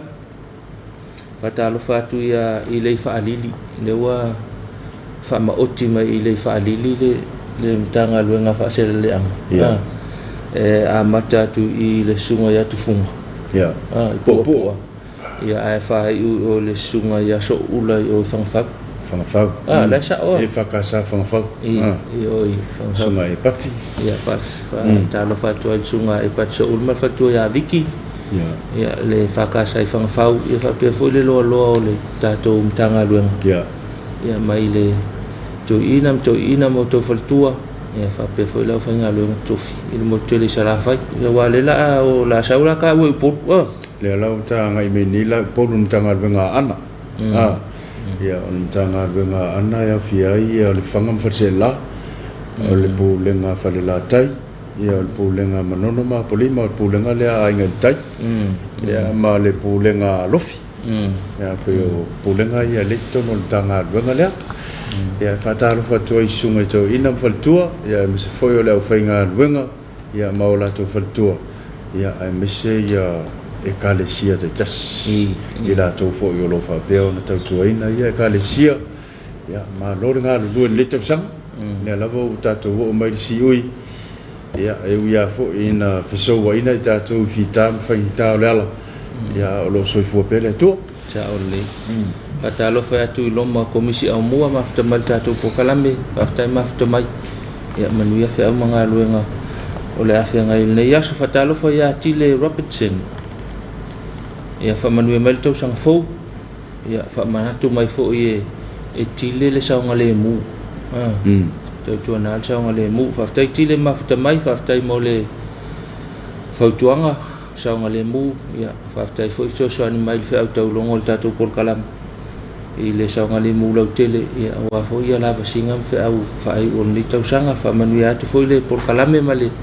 fa ta lo fa tu ia i le fa alili le wa fa ma oti mai i le fa alili le mtanga luenga fa se le ang a mata tu i le sunga ya tu funga po ia ai fa o le sunga ia so ula o fangfa la sa o e fa casa fangfa o sunga e pati ia fa ta lo fa tu sunga e pat so ulma fa tu ya viki ia le fa casa e fangfa ia fa pe fo le lo le tato mtanga luenga ia mai le to ina mo to faltua ia fa pe fo le fa nga luenga tofi il mo tele sara fa ia wale la o la saula ka o po le lau ta ngai me ni la polum tanga venga ana ya on tanga venga ana ya fia ia le fangam fatsela o le pu lenga fale la tai ia le pu lenga manono ma polima pu lenga le a inga tai ya ma le pu lenga lofi ya pe o pu lenga ia le tono tanga venga le ya fatalo fatu i sunga to ina faltua ya me se foi o le fainga venga ya maula to faltua ya ai me se ya e kalesia te tas i la tau fo i olo fa peo na tau tuaina ia e kalesia ia ma lori ngā lulu le tau sang nea lava u tātou o mai si ui ia e uia fo i na whisou wa ina i tātou whitam whainitao le ala ia o lo soifua pele atua cha o le pata alo whai atu i loma komisi au mua mafta mai tātou po kalame mafta mafta mai ia manuia whai au mga luenga o le awhia ngai nei aso whata alo whai a Tile Robertson ia fa manue mai tau sang fo ia fa manatu mai fo e Tile le saunga le mu tau tu na saunga le mu fa tai Tile mafuta mai fa tai mo le fautuanga saunga le mu ia fa tai fo so ani mai fa tau longo tatu por kalam i le saunga le mu lo tele ia wa fo ia la vasinga fa au fa ai on ni tau sanga fa manue atu fo le por kalame male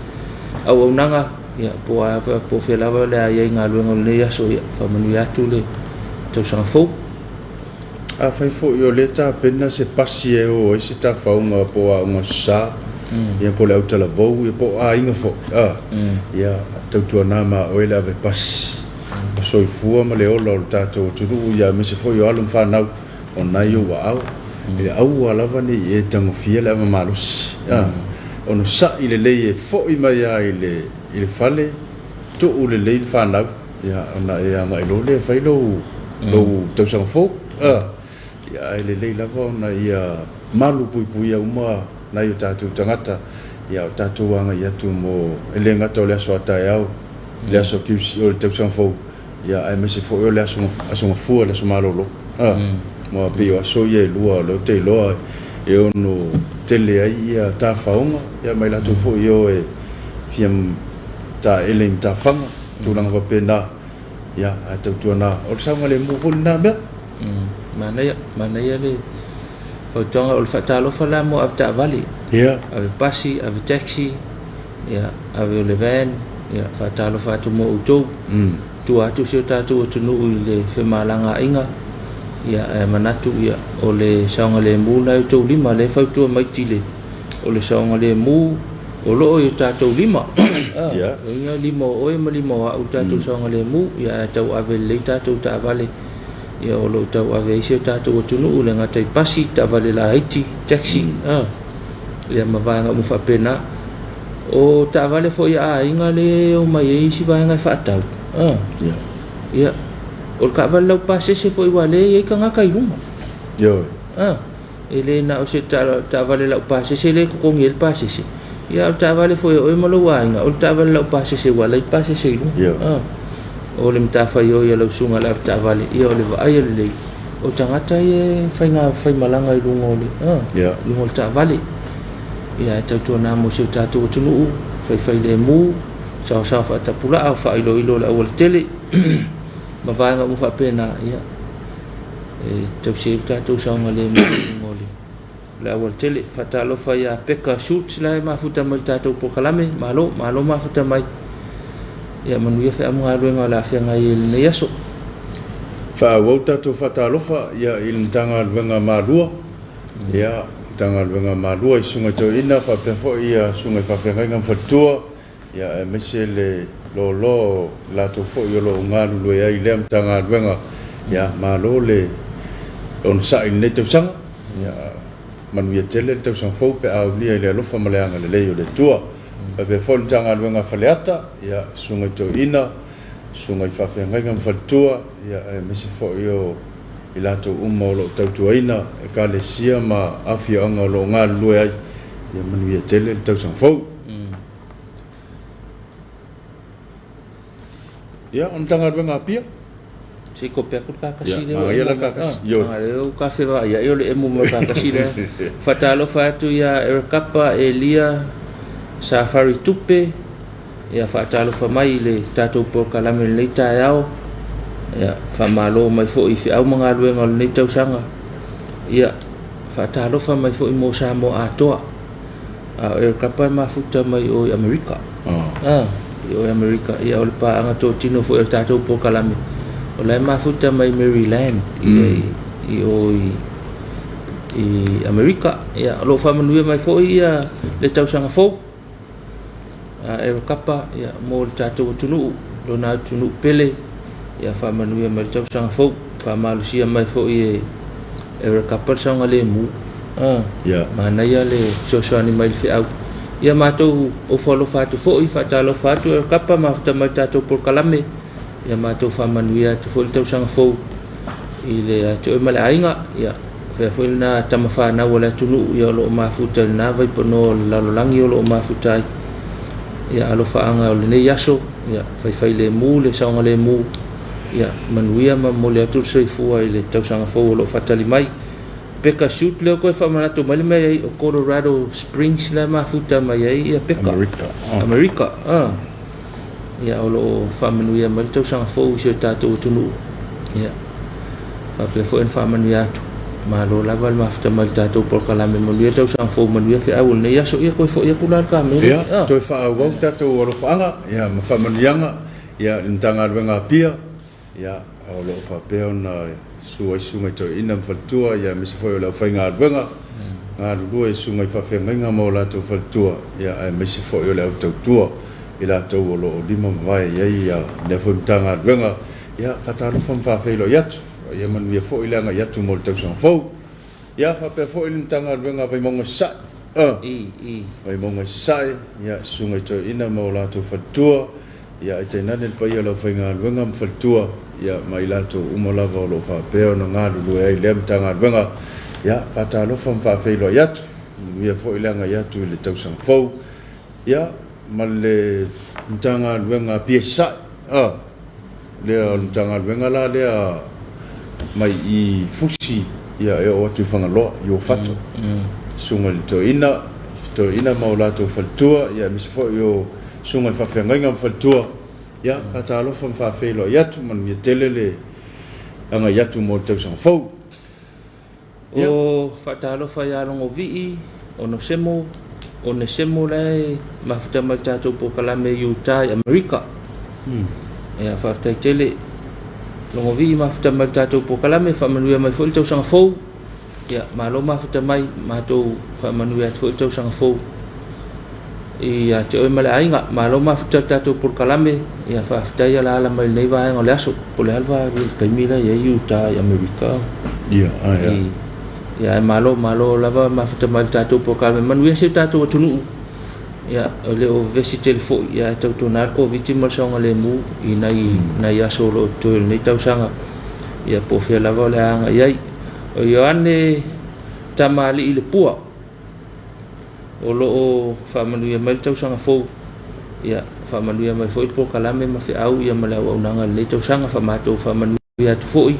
au nanga ia po a po fe lava le ai nga luenga le ya so ia fa manu ya tu le to sa fo a fai fo yo leta pena se pasi e o se ta fa unha po a unha sa ia po le auta la vo ia po a inga fo ia tau tu na ma o ele ave pas so i fu ma le ola ta to tu ia me se fo yo alum fa na on na yo wa au ile au ala va ni e tango fia le ava malus ono sa ile le e fo i mai ia ile fale to ule le fa na ya na ya mai lo le fai lo to sang fo ya ile le la va na ya malu pui pui ya uma na yo tatu tangata ya tatu wanga ya tu mo ele ngata le so ata ya le so ki o to sang fo ya ai me se fo yo le aso fu le so malo lo mo pe yo so ye lu lo te lo e ono tele ai ia tafaunga ia mai la tu fo yo e fiam ta ele ta fanga tu lang va pena ia atu tu na o sanga le mu ful na be mana ya le fo tonga o fata lo fala mo afta vali ia ave pasi ave taxi ia ave le van ia fata lo fatu mo uto tu atu se tatu tu no le fe malanga inga ia manatu ia o le sanga le mu na to lima le fatu mai tile o le sanga le mu o lo o tatu lima ia ia lima o e lima o tatu sanga le mu ia tau ave le tatu ta vale ia o lo tau ave se tatu tu no le ngata pasi ta vale la haiti taxi ia mavanga mu fa pena o ta vale fo ia inga le o mai si va nga fa tau ia o ka vale lo pase se foi wale e ka nga kai luma yo ele na o se ta vale lo pase se le ko ngel pase se ia ta vale foi o mo lo wanga o ta vale lo pase se wale pase se luma o le mta fa yo ia lo sunga la ta vale ia o le va ai le o tangata e fai malanga i lungo le lungo ta vale ia tau na mo se tatu tunu fai le mu sa fa ta pula au fa ilo la o tele ma va nga mo fa pena ia e tau se tatu sa ngale mo le la o tele fa ta lo fa ia peka shoot la ma futa mal tatu po kalame malo ma futa mai ia manu ia fa mo ngalo nga la fa nga il ne yaso fa wota to fata lo fa ia il tanga wenga malua ia tanga wenga malua isunga to ina fa pe fo ia sunga fa pe nga fatua ia mesele lo la to fo yo lo ngalu lo ia ile tanga wenga ia malo le on sa il ne to sang ia manu ia tele to sang fo pe au lia ile lo fa maleanga le yo le tua pe fo tanga wenga faleata ia sunga to ina sunga fa fe nga fatua ia mese fo yo ilato umma lo tautuaina e ka le sia ma afia anga lo ngalu ai ia manu ia tele tau sang fo ia on tanga wenga pia si ko pe ka kasi le ia la ka kasi yo o ka fe va ia yo le emu ma ka kasi le fatalo fatu ia e kapa elia safari tupe ia fatalo fa mai le tato por kalame le tayao ia fa malo mai fo i au manga luenga le tau sanga ia fatalo fa mai fo i mo sa mo atoa e kapa ma futa mai o America o America ia o pa anga to tino fo el tato por kalame o le ma futa mai Maryland i America ia lo fa manu mai fo ia le tau sanga fo e kapa ia mo tato tunu lo na tunu pele ia fa manu ia mai tau sanga fo fa malusia mai fo e kapa sanga le mu ia mana ia le so ani mai fe au ia matou o folo fatu fo i fatalo fatu e kapa ma fta mai tato por kalame ia matou fa manu ia te fo tau sanga fo i le to male ainga ia fe fo na tamafa na wala tunu ia lo ma futa na vai pono la lo langi lo ma futa ia alo faanga o le nei yaso ia fai le mu le saunga le mu ia manuia ma mo le atu soifua i le tausanga fo lo fatali mai peka shoot leo koe whamanato mai le mai o Colorado Springs la ma futa mai ai ia peka America ia o lo whamanuia mai le tausanga fo i se tato o tunu ia whape fo en whamanuia atu ma lo lava le mafuta mai le tato por kalame manuia tausanga fo manuia fe au nei yaso ia koe fo ia kular ka me ia toi whaau tato o lo whaanga ia ma whamanuianga ia ntanga luenga pia ia o lo papeo na sua sunga to ina fatua ia mese foi la fainga luenga nga lu sunga fa fenga mo la to fatua ia mese foi la to tua ila to lo lima vai ia ne fo tanga luenga ia fatalo fam fa felo yat ia man ia foi la nga yatu mo to son fo ia fa pe foi tanga luenga vai mo sa vai mo sa ia sunga to ina mo la to fatua ia te nane pa ia lo fainga luenga fatua ia mai lato umolava lo fa peo no ngalu lo ai lem tanga benga ia pata lo fam fa fe lo yat ia fo ilanga yatu le tausang fo ia male tanga benga piesa le tanga benga la le mai i fusi ia e o atu whangaloa i o whatu sunga li to ina maulato whaltua ia misa fo i o sunga i whawhengainga whaltua ia kata alofa mwhawhelo iatu manu ia telele anga iatu mo tau sanga fau o whatalofa ia longo vii ono semo lai mafuta mai tātou pokalame Utah Amerika ia whaftai tele longo vii mafuta mai tātou pokalame whamanuia mai fo i tau sanga fau ia malo mafuta mai mātou whamanuia fo i tau sanga fau ia te oe male ainga malo mafuta tātou pokalame ia whaftai ala ala mai nei vaenga le aso po le halwa kaimila ia Utah Amerika ia ia malo lava mafuta mai tātou pokalame manuia se tātou atunu ia le o vesi telefo ia tau tona COVID mal saunga le mu i nai aso lo to nei tau sanga ia po fe lava le anga ia o ane tamali i le pua o lo o whamanuia mai tau sanga fo ia whamanuia mai fo i pokalame ma fe au ia ma le au nanga le tau sanga whamatou whamanuia tu fo i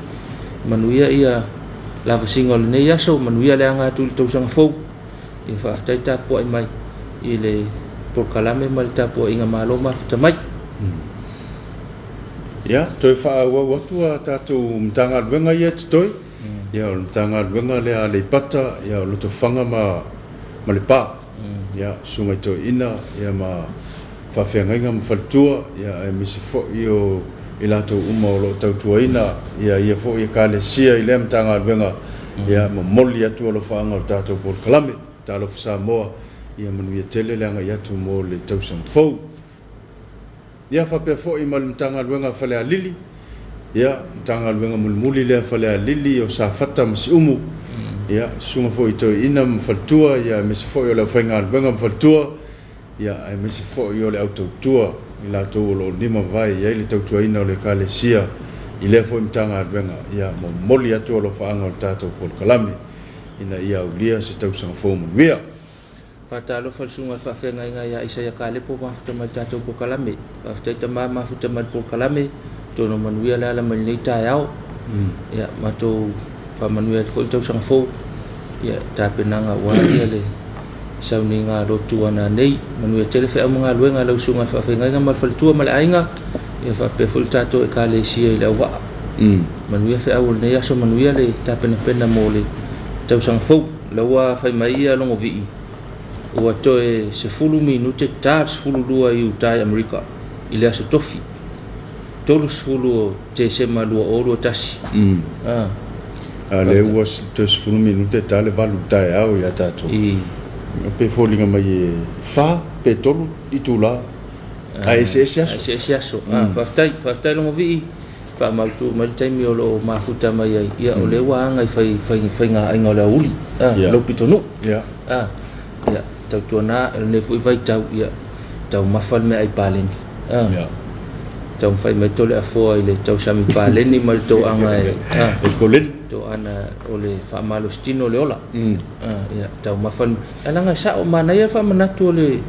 manuia ia lava singa le nei aso manuia le anga tu tau sanga fo i whaftai tapo ai mai i le pokalame ma le tapo inga malo mafuta mai ia toi wha watua tātou mtanga luenga ia tutoi ia o mtanga luenga lea le pata ia o loto whanga ma le pā ia sunga i toi ina ia ma whawhiangainga ma whaltua ia e misi fo i o i lato uma o lo tautua ina ia fo i ka le sia i lea mtanga luenga ia ma moli atu o lo whaanga o tātou por kalame tālo Samoa ia manuia tele leanga i atu mo le tausang fau ia whapea fo i ma le mtanga luenga whalea lili ia mtanga luenga mulimuli lea whalea lili o sa fata masi umu ia sunga fo i toi ina ma whaltua ia misi fo i o le whainga luenga ma whaltua ia e misi fo i o le autoutua i lato o lo nima vai ia i le tautua ina o le kale sia i lea fo i mtanga luenga ia mo moli atu o lo whaanga o tātou por kalame ina ia ulia se tausanga fo manuia Fatalo falsunga whawhenga ia isa ia kalepo mafuta mai tātou pokalame whaftai tama mafuta mai pokalame tono manuia le ala mai nei tae au ia matou whamanuia fo i tausanga fo ia tāpenanga wā ia le sauni ngā rotu ana nei manuia tele whea mga luenga lau sunga whawhenga inga malwhalitua male ainga ia whapea fo i tātou e ka le sia i lau waa manuia whea ul nei aso manuia le tāpena mo le tausanga fo laua whai mai ia longo vii ua toe se fulu minute tars fulu lua i Utah Amerika i le aso tofi tolu se fulu o te sema lua o lua tasi le ua te se fulu minute ta le valu tae au ia tātou pe folinga mai e wha pe tolu i tula a ese aso whaftai longo vii wha mautu mai taimi o lo mafuta mai ai ia o le ua anga i whai ngā ainga o le uli lau pitonu ia tau tuana ne fui vai tau ia tau mafal me ai paleni tau fai mai tole afo ile tau sami paleni mal to anga e kolen to ana ole fa malostino le ola ia tau mafal alanga sa o mana ia fa manatu ole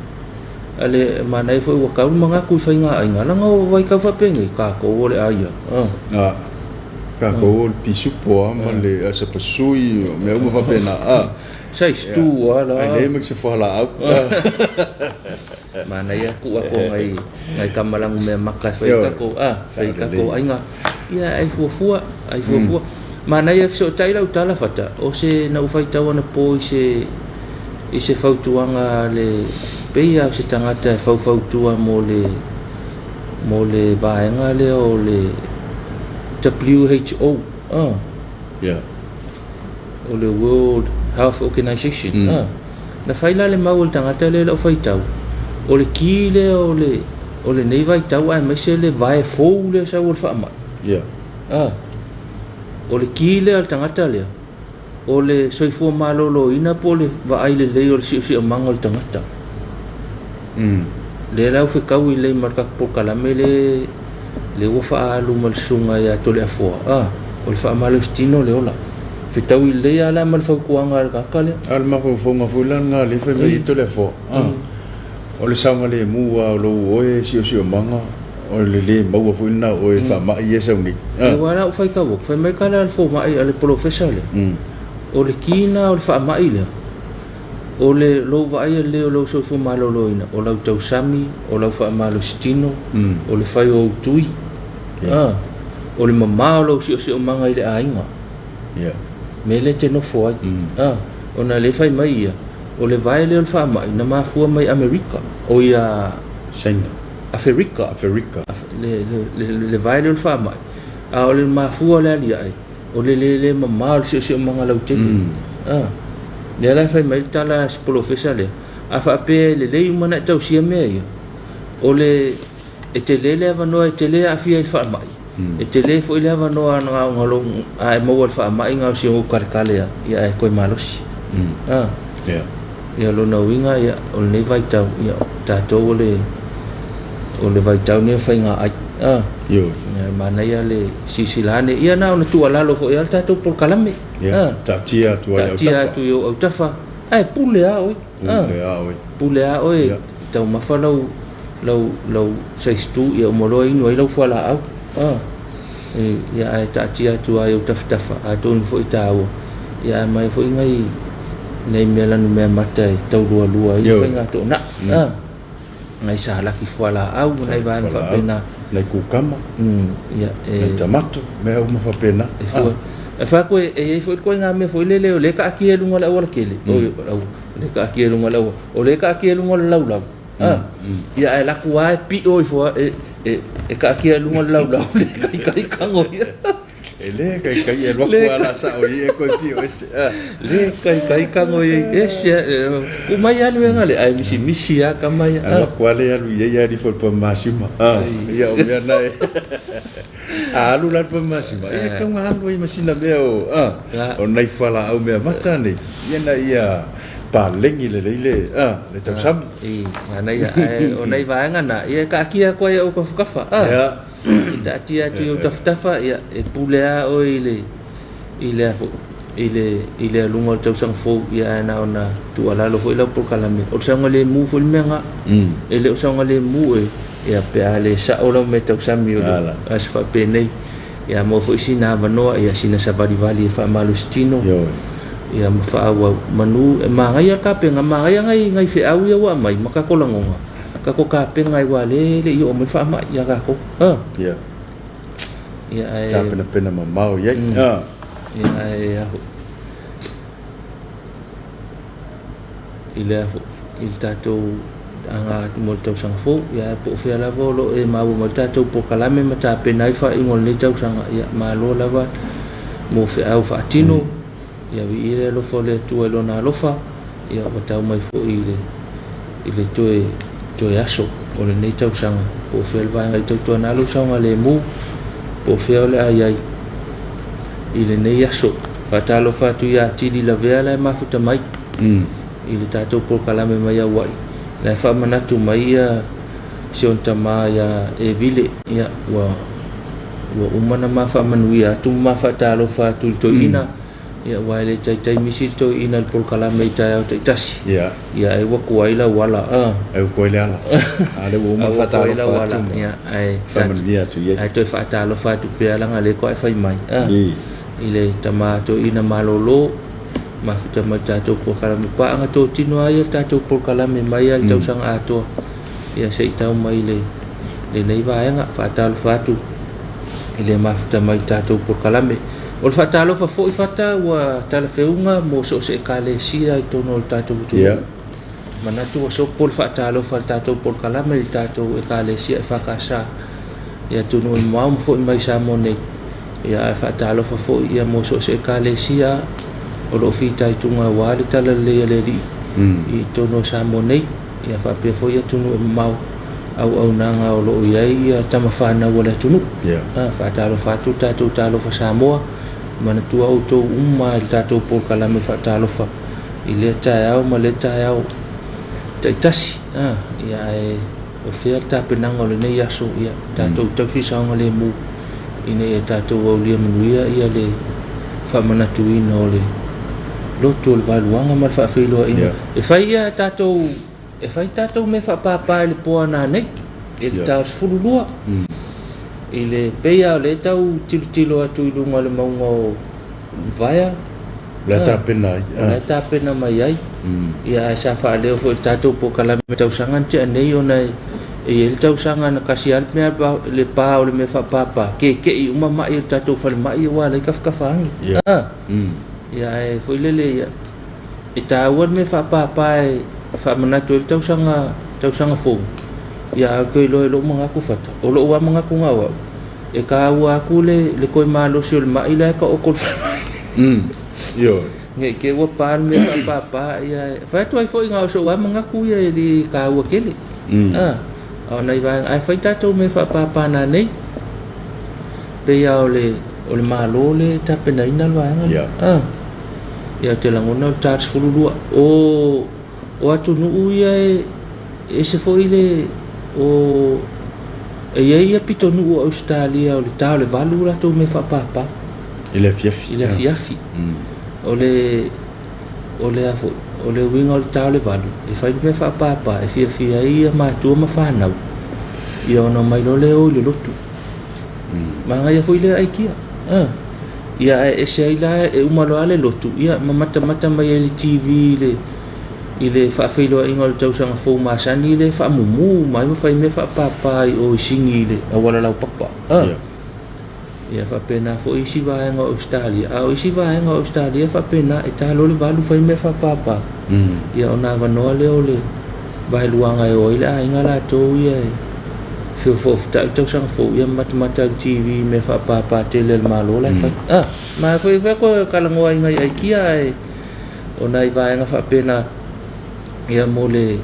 ale mana ia foi wakau manga ku fai nga ai ngala ngo vai ka fa pengi ka ko ole aia ka ko pisu po male asa pasui me uma fa pena sai stu ala ai le se fo la au mana ia ku ako ngai kamalang me makai fai ka ko fai ka ko ainga ia ai fua mana ia so tai lau tala fata o se na ufai tau ana po i se fautuanga le peia se tangata fautua mo le vaenga le o le WHO o le World Health Organization na faila le mau tangata le o faitau o le kile o le nei vai tau ai mai se le vai fou le sa ul fama o le kile al tangata le o le soifua malolo ina po le vai le le o si mangol tangata le lau fe kau i le marka po kalame le ufa alu mal sunga ya tole afua o le fa malostino le ola fitau i le ala mal fa kuanga al kakale al ma fo nga fulanga le fe me tole afua o le sanga le mua lo oe si manga o le mau fu na o e fa mai e sauni e wala o fai ka wo fai mai kala al fo mai ale professor le o le kina o le fa mai le o le lo vai le o lo so fu malo loina o lo tau sami o lo fa malo stino o le fai o tui o le mama o lo si o manga ile ainga me le te no fo o na le fai mai ia o le vai le o fa mai na ma fu mai America o ia China Africa le vai le o fa mai a o le ma fu le ali ai o le mama o si o manga lo te le la fai mai tala professor le a fa pe le mana tau sia me o le e te le va no e te le a fia il fa mai e te le fo le va no nga ngalo a mo wal fa mai nga si o karkale ya e ko malos ya lo na winga ya o le vai tau ya ta to o le vai tau ne fa nga yo mana ya le sisilane ia na ona tu ala lo fo ya ta to por kalame ta tia tu yo tafa ai pulea oi tau mafa lau saistu ia molo ino lau fala au ia ai ta tia tu ai tafa a to fo itao ia mai fo ngai nei mela no me mata tau lua ia fa nga to na ngai sala ki fala au nei va fa pena lai kukama ia tamato me o ma fa pena e fa ko e foi ko nga me foi le ka ki elu ngola wala kele o le ka ki elu ngola o le ka ki elu ngola lau ia e la ku ai pi o fo e ka ki elu ngola lau le ka ngoia ele kai elu ku ala sa o e ko pi o ese le kai ka ngoi ese ku mai anu nga le ai misi ya ka mai ala ku ale alu ia ri fo pa masima ia o ia nai alu la pa masima e ka ngalo i masina me o nai fala au me mata ni ia na ia pa lengi le le tau sam ana ia o nai va nga na ia ka kia ko o ko fa ta tia tu tafa ia e pulea o ile lungo tau sang fo ia na ona tu ala lo fo ila por kalame o sang le mu fo menga ele o sang le mu ia pe ale sa o lo me tau sam yo as fa pe nei ia mo fo sina vano ia sina sa vali fa malustino ia fa wa manu ma ia ka pe nga ma ia ngai fe au ia wa mai maka ko langonga ka ko ka pe ngai wa le yo mo fa ma ia ka ko ia ai ta pena mamau ia ai il tato anga mo tau sang fo ia po fe la volo e ma mo tato po kalame mata pe nai fa ingol le tau sang ia ma lo lava mo fe au fa tino ia vi ile lo fo le tu lo na lo fa ia o tau mai fo ile to aso o le nei tau sang po fe va ngai to na lo sang le mu po fe le ai ile nei aso fa talo fa tu ia tidi la vela ma futa mai ile tato po kalame mai wai la fa manatu mai ia sion tama ya e vile ya wa umana ma fa manuia tu ma fa talo fa tu to ina ya wa le tai misi to ina por kalame tai tas ya e wa kuaila wala e kuaila ale wo ma fa talo fa tu ya ai fa manuia tu ya ai to fa talo fa tu pe ala ngale ko fa mai ile tama to ina malolo ma futa mata to por kalame pa anga to tino ai ta to por kalame mai al tau sang ato ya sei tau mai le nei vai nga fa tal fatu ile ma futa mai ta to por kalame o fa talo fa fo fata wa tal feunga mo so se kale sia to no ta to tu mana to so por fa talo fa ta to por kalame ta to e kale sia fa kasa ya tu no ma mo fo mai sa mo ne ya fa talo fa fo ya mo so se kale sia o lo fita tunga wali tala le di I tono sa mo nei ia fa pe fo ia tunu mau au nanga o lo ia ia tamafana wala tunu fa talo fa tu talo fa Samoa mana tu au to umma tato por kalame fa talo fa ile ta au maleta au taitasi ia o fia ta penanga le nei aso ia tato tafi sa ngale mu ine tato o le manuia ia le fa mana tu ino le loto le valuanga mal fa felo ina e fai tato me fa papa le poana nei e le tau sefululua i le peia o le tau tilotilo atu i lunga le maunga o vaia la tapena ai la tapena mai ai ia e sa whaaleo fo i tatou po kalame tausaga te anei ona e le tausaga na kasi ale mea le pā o le mea whapapa ke'i uma mai o tatou whalemai ua lei kafakafaangi ia e fo i lele ia e tāua le mea whapapa e whamanatu e le tausaga fou ia koe loe lo mangaku fata o lo ua mangaku ngawa e ka ua aku le koe malosi o le mai la e ka oko le yo nge ke ua pāle mea whapapa ia whaitu ai fo i ngā so ua mangaku ia e li ka ua kele au nei vai ai fai tatou me whapapa na nei peia o le malo le tapena ina loanga ia te langona o tāts fululua o atu nuu ia e se fo i le o e ia pito nuu o Australia o le tau le valu ratou me whapapa i le fiafi o le winga o le tau le valu e fai me whapapa e fia ia mātua ma whanau ia ona mai lo le o le lotu manga ia foi le aikia ia e se ila e umalo ale lotu ia mata mai le TV i le whaafeilo inga o le tausaga fou masani le whaamumu mai mawhai me whaapapa i o isingi le awala lau papa ia whapena fo isi vaenga o Australia o isi vaenga o Australia whapena e talo le valu whai me whaapapa ia ona wanoa le o le vai luanga e o ile a inga la tau ia e fio tausaga fou ia mata TV me whaapapa tele le malo la ma foi ko kalangoa inga i aikia e ona i vaenga whapena ia mo le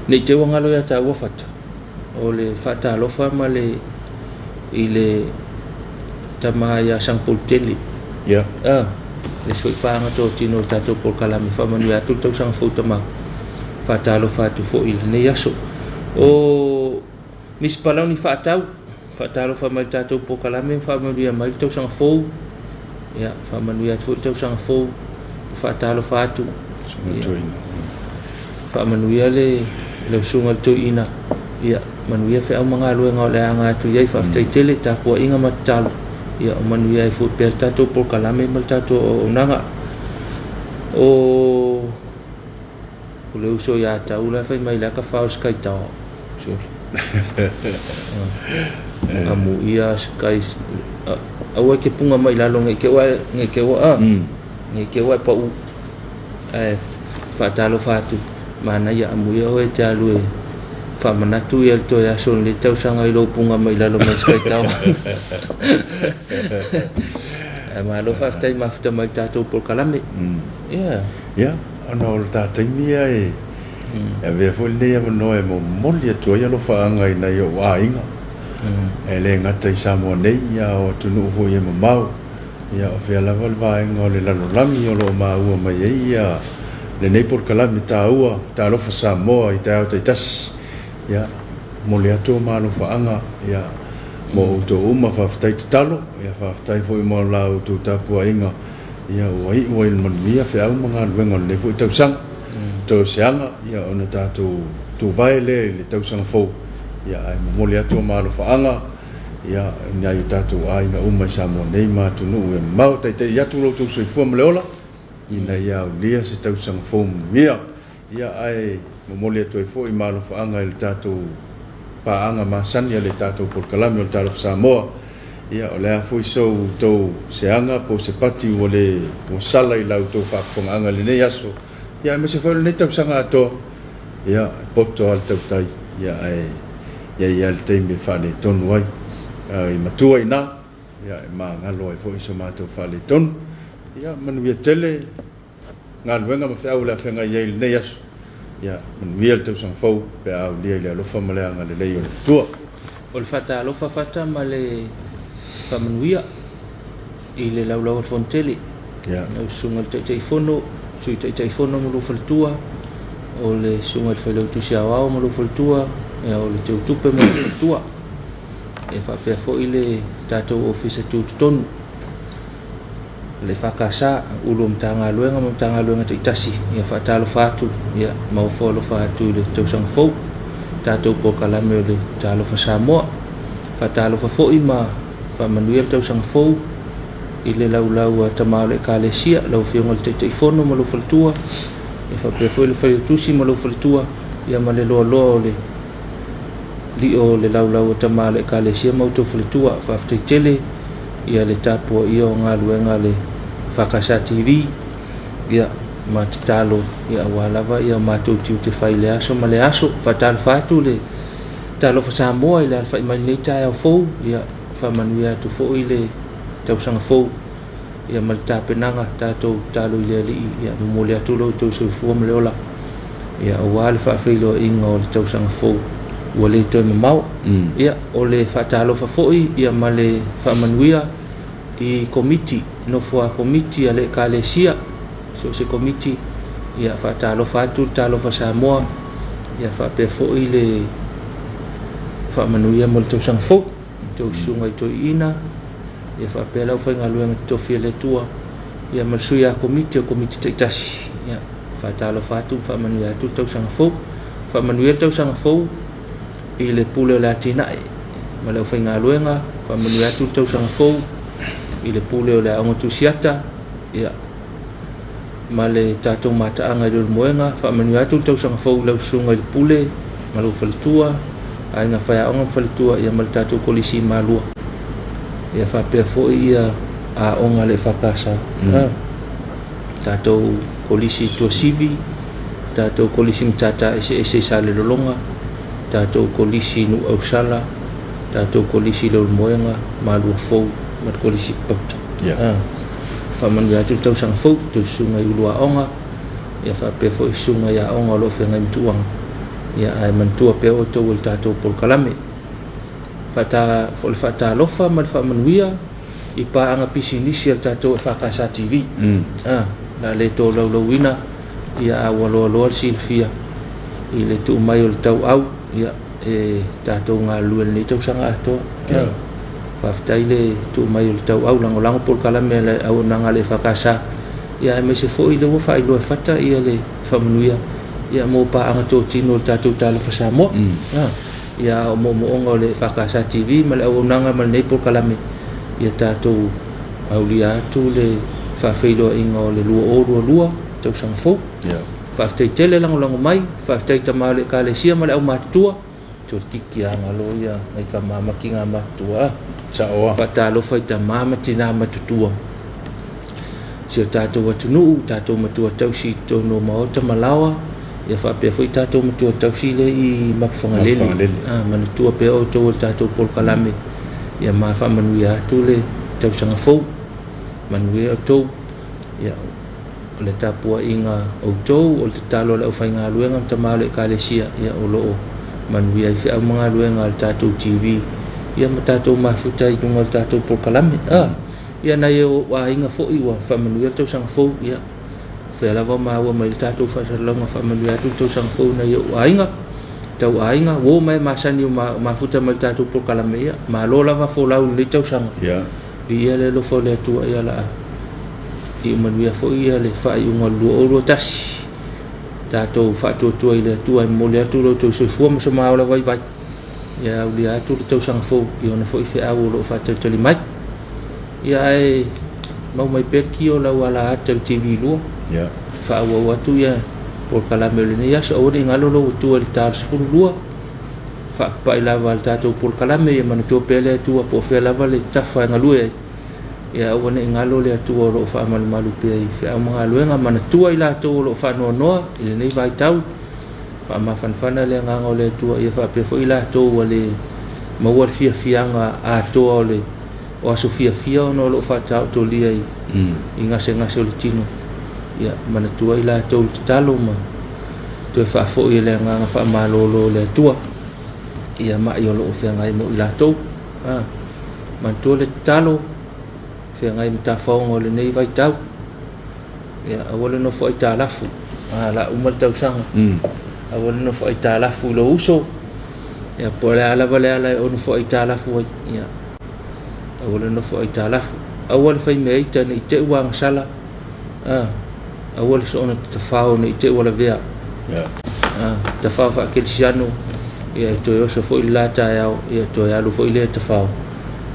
nei te wangalo ia ta ua fata o le fata alofa ma le i le tama ia Sang Polteli le soi panga to tino tatou por kalame whamanu atu tausaga fou tama fata alofa atu fo i le nei aso o nisi palau ni whaatau alofa mai tatou por kalame whamanu ia mai tausaga fou ia whamanu ia atu tausaga fou fata alofa atu whaamanuia le usunga le tuina ia manuia whea mga luenga o le anga atu iai whaftai tele tāpua inga matalo ia o manuia e fut pēr tātou por kalame mal tātou o nanga o le uso ia tau la whai mai laka whao skai tau amu ia skai aua ke punga mai lalo ngai kewa pa u whaatalo whatu mana ia amuia o e te alu e whamanatu i alto e aso le tausaga i lopunga mai lalo mai skai tau e malo whaftai mafuta mai tātou por kalame ia ana o le tātaimi ia e vea foi nei avanoa e momoli atua ia lo whaanga i nei o wāinga e le ngata i Samoa nei ia o atunuu foi e mamau ia o whea lava le wāinga o le lalolami o lo maua mai e ia le nei por kalame tāua tālofa Samoa i tāo taitasi ia mo le atua mālofa anga ia mo uto uma whaftai te talo ia whaftai foi mo la uto tāpua inga ia ua i ua il manuia wheau mga luenga le foi tausanga tau seanga ia ona tātou tu vai le tausanga fou ia ai mo le atua mālofa anga ia nia i tātou a inga uma i Samoa nei mātunu e mau taitai iatu lo tu soifua maleola ina ia o lia se tausaga fou ia ai momoli atu ai foʻi malofaaga i le tatou paaga masani a le tatou polokalame o le talofa Samoa ia o le a foʻi sou tou seaga po se pati ua le ua sala i lautou faafofogaaga lenei aso ia me se fai lenei tausaga atoa ia poto a le tautai ia ia le taimi e faaletonu ai i matua inā ia e magalo ai foʻi so matou faaletonu ia manuia tele galuega ma feʻau le afega iai lenei aso ia manuia le tausaga fou pe aulia i le alofa ma le aga lelei o le tutua o le faatalofa fata ma le faamanuia i le laulau o le fontele na usuga le taʻitaʻifono sui taʻitaʻifono ma lou faletua o le suga i le failau tusiaoao ma lou faletua ia o le teutupe ma lou faletua e faapea foʻi le tatou ofisa tutotonu le whakasa ulu mtagaluega taʻitasi ia faatalofa atu ia maofolofa atu i le tausaga fou tatou pokalame o le talofa Samoa faatalofa foʻi ma faamanuia le tausaga fou i le laulau tamā o le ekalesia lau fioga le taʻitaʻifono ma lou faletua e faapea foʻi le faiatusi ma lou faletua ia ma le loaloa o le li'o le laulau tamā o le ekalesia ma outou faletua faafetaitele ia le tapuaʻia o galuega le fakasa TV ia ma tatalo ia ua lava ia matou tiu te fai le aso ma le aso faatalofa atu le talofa Samoa i le alfaʻimai nei taeao fou ia faamanuia atu foʻi le tausaga fou ia ma le tapenaga tatou talo i le alii ia momole atu lou tou soifua ma le ola ia auā le faafeiloaʻiga o le tausaga fou ua lē toe mamao ia o le faatalofa foʻi ia ma le faamanuia i komiti nofo a komiti a le ekalesia so se komiti ia faatalofa atu le talofa Samoa ia faapea foʻi le faamanuia mo le tausaga fou tousuga i toeina ia faapea lau faigaluega totofi e le atua ia ma le sui a komiti o komiti taʻitasi ia faatalofa atu faamanuia atu le tausaga fou faamanuia le tausaga fou i le pule o le atinaʻi ma le faigaluega faamanuia atu le tausaga fou i le pule o le aʻoga tusiata ia ma le tatou mataaga i le olomoega faamanuia atu le tausaga fou lausuga i le pule ma lou faletua aiga faiaʻoga ma faletua ia ma le tatou kolisi malua ia faapea foʻi ia aʻoga le fakasa tatou kolisi tuasivi tatou kolisi matata eseese sa le lologa tatou kolisi nuʻausala tatou kolisi le olomoega malua fou ma le kolisi pauta faamanuia atu le tausaga fou tausuga i ulu aʻoga ia faapea foʻi suga i aʻoga o loo feagai matuʻaga ia ae manatua pea o tou o le tatou polokalame fo le faatalofa ma le faamanuia i paaga pisinisi a le tatou e fakasa TV la le tolaulauina ia aualoaloa le silafia i le tuumai o le tauau ia e tatou galue lenei tausaga atoa faafetai le tuumai o le tauau lagolago polokalame le auaunaga le fakasa ia e maise foʻi le ua faailoa e fata ia le faamanuia ia mo paaga totino o le tatou talofa Samoa ia o moomooga o le fakasa TV ma le auaunaga ma lenei polokalame ia tatou aulia atu le faafeiloaʻiga o le luaʻolualua tausaga fou faafetaitele lagolago mai faafetai tamā o le ekalesia ma le ʻaumatutua tolekiki agalo ia ai kamamakiga matutua saoa faatalofa i tamā ma tinā matutua sio tatou atunuu tatou matua tausi tono maota malaoa ia faapea foʻi tatou matua tausi le i mapufagalele manatua pea outou o le tatou polokalame ia ma faamanuia atu le tausaga fou manuia outou ia o le tapuaʻiga outou o le tatalo o le ʻaufaigaluega ma tamā o le ekalesia ia o loo manuia i feʻaumagaluega a le tatou TV ia ma tatou mafuta i luga o le tatou polokalame ia nai o aiga foʻi ua faamanuia le tausaga fou ia fea lava maua mai le tatou faasalalauga faamanuia atu le tausaga fou nai o aiga tau aiga ua mai masani o mafuta mai le tatou polokalame ia malo lava folau lenei tausaga ia le lofo o le atua ia laa i manuia foʻi ia le faaiʻuga o le luaʻolua tasi tatou faatuatua i le atua e mole atu loutou soifua ma somao lava i vai ia aulia atu le tausaga fou i ona foʻi feʻau o loo faatautali mai ia e mau mai peki o lau ala ata le TV lua faauau atu ia polokalame o lenei aso aua leʻi galo lou atua i le talosefulu lua faapapaʻi lava le tatou polokalame ia manatua pea le atua po o fea lava le tafa e galue ai ia aua neʻi galo le atua o loo faamalumalu pea i feʻaumagaluega manatua i latou o loo faanoanoa i lenei vaitau faamafanafana le agaga o le atua ia faapea foʻi latou ua le maua le fiafiaga atoa o le o aso fiafia ona o loo faataotolia i gasegase o le tino ia manatua i latou le tatalo ma toe faafoʻi e le agaga faamalōlō o le atua ia maʻi o loo feagai mo i latou manatua le tatalo feagai ma tafaoga o lenei vaitau ia aua le nofo ai talafu laʻuma le tausaga aua le nofo ai talafu i lo uso ia po le alava le ala e ono fo ai talafu ai ia aua le nofo ai talafu aua le faimeai tana i teʻu agasala aua le so ona tafao na i teʻu alavea tafao faakelisiano ia toi oso fo ila tae au ia toi alu fo ile te fau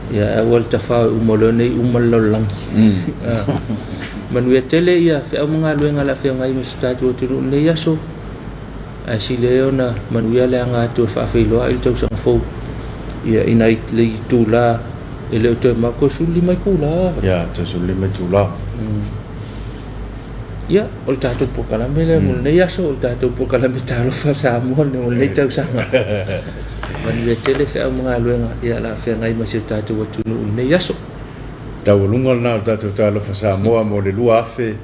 ia awal te fau umolo nei umalolangi manuia tele ia fe au mga luenga la fe ngai mestatu tulu nei aso a sileona manuia le anga tu fa filo il tau sang fo ia ina le tula ele o te mako suli mai kula ya te suli mai tula ya o tato pokala mele mo nei aso o tato pokala me talo fa sa mo no le tau sanga manuia tele fe au mga luenga ia la fe ngai mestatu tulu nei aso taulunga na tatu talo fa Samoa mo le lua afe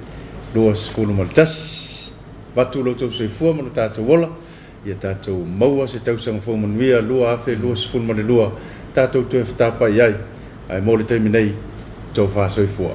lua sefulu maltas watu lo tau seifua mo tatu wola ia tatu maua se tau sanga fo manuia lua afe lua sefulu mo le lua tatu tu e whatapa iai ai mo le teiminei tau fa seifua